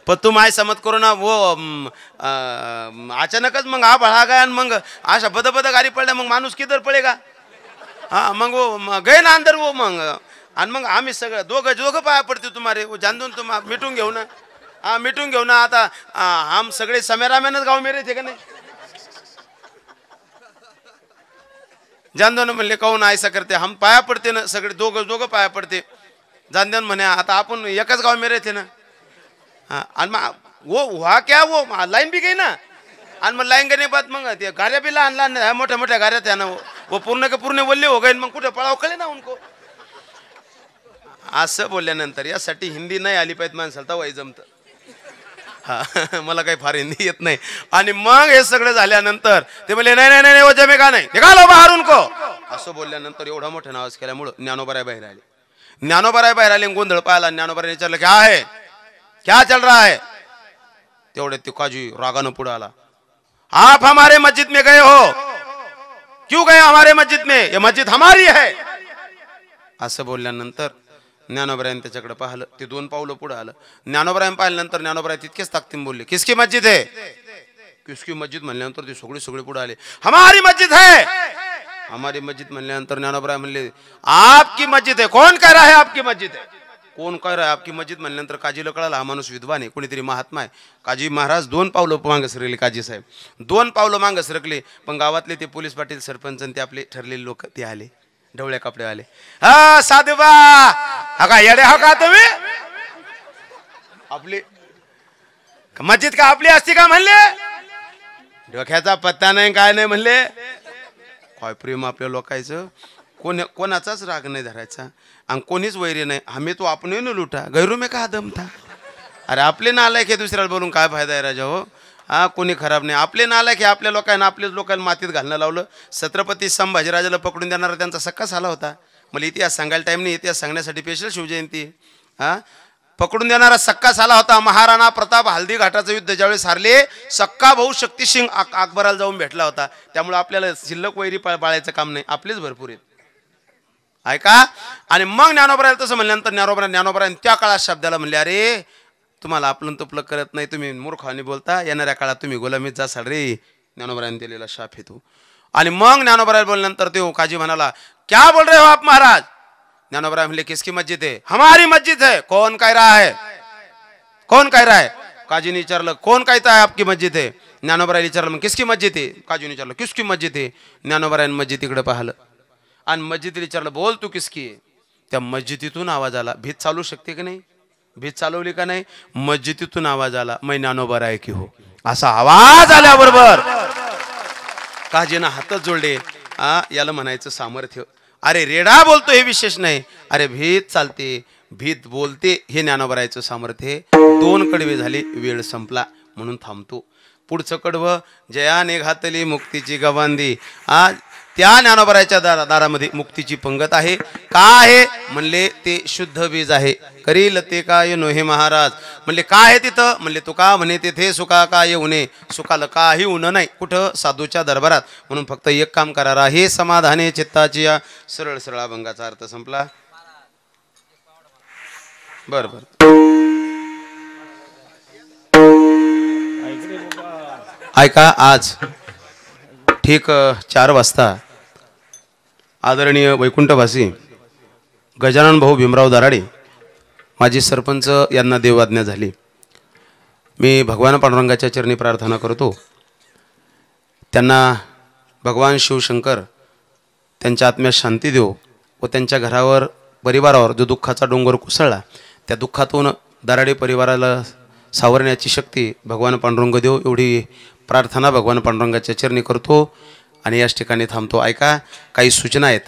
पण तुम ऐसा मत करो ना. वो अचानकच मग बळा गया, मग अशा बद गाडी पडल्या, मग माणूस किधर पडेगा. मग वो गए ना अंदर वो, मग आणि मग आम्ही सगळं दोघं पाया पडते तुम्हारे, वो जाणून तुम मिटून घेऊ ना, मिटून घेऊ ना. आता हम सगळे समेरामेनच गाव मेरे थे का नाही, जानदोन म्हणले काहून ऐसा करते, हम पाया पडते ना, सगळे दोघं पाया पडते. जानदोन म्हणे आता आपण एकच गाव मेरे थे ना. आणि मग वो व्हा क्या वो लाईन बी गई ना, आणि मग लाईन गणे बाद मग ते गाड्या बी लहान मोठ्या गाड्या त्या ना, वो पूर्ण के पूर्ण वल्ले हो गए, मग कुठे पळाव कळे ना उनको. असं बोलल्यानंतर यासाठी हिंदी नाही आली पाहिजे माणसाला, तवाही जमतं. मला काही फार हिंदी येत नाही. आणि मग हे सगळं झाल्यानंतर ते म्हणले नाही वो जमेगा नाही, निघालो बाहेर उनको. असं बोलल्यानंतर एवढा मोठा आवाज केल्यामुळं ज्ञानोबराय बाहेर आले. ज्ञानोबराय बाहेर आले, गोंधळ पाहिला. ज्ञानोबराय विचारलं क्या है, क्या चल रहा है. तेवढे ते काजी रागानं पुढे आला, आप हमारे मस्जिद में गए हो, क्यों गए हमारे मस्जिद में, ये मस्जिद हमारी है. असं बोलल्यानंतर ज्ञानोबरायन त्याच्याकडे पाहिलं. ते 2 पावलं पुढे आलं. ज्ञानोबरायन पाहिल्यानंतर ज्ञानोबराय तितकेच ताकदीने बोलले, किसकी मस्जिद है, किसकी मस्जिद म्हणल्यानंतर ते सगळे पुढे आले, हमारी मस्जिद है, हमारी मस्जिद म्हणल्यानंतर ज्ञानोबराय म्हणले आपकी मस्जिद है, कौन कह रहा है आपकी मस्जिद है, कोण कह रहा है आपकी मस्जिद. म्हणल्यानंतर काजीला कळालं हा माणूस विद्वान आहे, कोणीतरी महात्मा आहे. काजी महाराज 2 पावलं मागं सरकले. काजी साहेब 2 पावलं मागं सरकले. पण गावातले ते पोलीस पाटील, सरपंच आणि ते आपले ठरलेले लोक ते आले. ढवळे कपडेवाले. हा साधुबा हा का येडे हो का तुम्ही? आपली मस्जिद का आपली असती का म्हणले? डोक्याचा पत्ता नाही काय नाही म्हणले. काय प्रेम आपल्या लोकांचं. कोणाचाच राग नाही धरायचा आणि कोणीच वैरी नाही. आम्ही तो आपण न लुटा गैरू में का दम था. अरे आपले नालायक हे दुसऱ्याला बोलून काय फायदा आहे राजा हो. हा कोणी खराब नाही. आपले नालायक हे आपल्या लोकांना आपल्याच लोकांना मातीत घालणं लावलं. छत्रपती संभाजीराजाला पकडून देणारा त्यांचा सक्काच आला होता. मला इतिहास सांगायला टाईम नाही. इतिहास सांगण्यासाठी स्पेशल शिवजयंती. हा पकडून देणारा सक्का झाला होता. महाराणा प्रताप हल्दी घाटाचं युद्ध ज्यावेळेस हारले सक्का भाऊ शक्तिसिंग अकबराला जाऊन भेटला होता. त्यामुळे आपल्याला शिल्लक वैरी पाळायचं काम नाही. आपलेच भरपूर आहेत ऐका. आणि मग ज्ञानोबरायला तसं म्हणल्यानंतर ज्ञानोबरायन त्या काळात शब्दाला म्हणले अरे तुम्हाला आपलं तुपलं करत नाही. तुम्ही मूर्खाने बोलता. येणाऱ्या काळात तुम्ही गुलामीत जासाल रे. ज्ञानोबरायन दिलेला शाप येतो. आणि मग ज्ञानोबराय बोलल्यानंतर तो काजी म्हणाला क्या बोल रहे हो आप महाराज? ज्ञानोबराय म्हणले किसकी मस्जिद है? हमारी मस्जिद है. कौन कह रहा है? कौन कह रहा है? काजी ने विचारलं कौन कहता है आपकी मस्जिद है? ज्ञानोबराय विचारलं मग किसकी मस्जिद है? काजी ने विचारलं किसकी मस्जिद है? ज्ञानोबरायन मस्जिदीकडे पाहिलं आणि मस्जिदीला विचारलं बोल तू किसकी आहे? त्या मस्जिदीतून आवाज आला. भीत चालू शकते की नाही? भीत चालवली का नाही? मस्जिदीतून आवाज आला मैं ज्ञानोबराय की हो. असा आवाज आल्याबरोबर काजीनं हातच जोडले. याला म्हणायचं सामर्थ्य. अरे रेडा बोलतो हे विशेष नाही. अरे भीत चालते भीत बोलते हे ज्ञानोबरायचं सामर्थ्य. 2 कडवे झाले वेळ संपला म्हणून थांबतो. पुढचं कडवं जयाने घातली मुक्तीची गवांदी. त्या ज्ञानोबरायच्या दारामध्ये मुक्तीची पंगत आहे. का आहे म्हणले ते शुद्ध बीज आहे. करील ते काय नोहे महाराज म्हणले काय आहे तिथं? म्हणले तुका म्हणे तेथे सुका काय उणे. सुकाला काही उन नाही कुठं? साधूच्या दरबारात. म्हणून फक्त एक काम करारा हे समाधाने चित्ताची. या सरळ सरळ अभंगाचा अर्थ संपला. बर बर ऐका. आज ठीक 4 वाजता आदरणीय वैकुंठवासी गजानन भाऊ भीमराव दराडे माजी सरपंच यांना देवआज्ञा झाली. मी भगवान पांडुरंगाच्या चरणी प्रार्थना करतो त्यांना भगवान शिवशंकर त्यांच्या आत्म्यास शांती देव व त्यांच्या घरावर परिवारावर जो दुःखाचा डोंगर कोसळला त्या दुःखातून दराडे परिवाराला सावरण्याची शक्ती भगवान पांडुरंग देव एवढी प्रार्थना भगवान पांडुरंगाच्या चरणी करतो आणि याच ठिकाणी थांबतो. ऐका काही सूचना आहेत.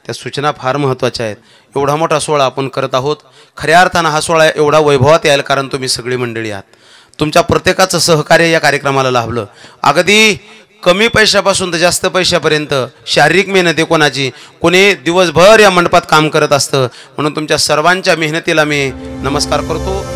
त्या सूचना फार महत्त्वाच्या आहेत. एवढा मोठा सोहळा आपण करत आहोत. खऱ्या अर्थानं हा सोहळा एवढा वैभवात यायला कारण तुम्ही सगळी मंडळी आहात. तुमच्या प्रत्येकाचं सहकार्य या कार्यक्रमाला लाभलं. अगदी कमी पैशापासून तर जास्त पैशापर्यंत शारीरिक मेहनत आहे कोणाची. कोणी दिवसभर या मंडपात काम करत असतं. म्हणून तुमच्या सर्वांच्या मेहनतीला मी नमस्कार करतो.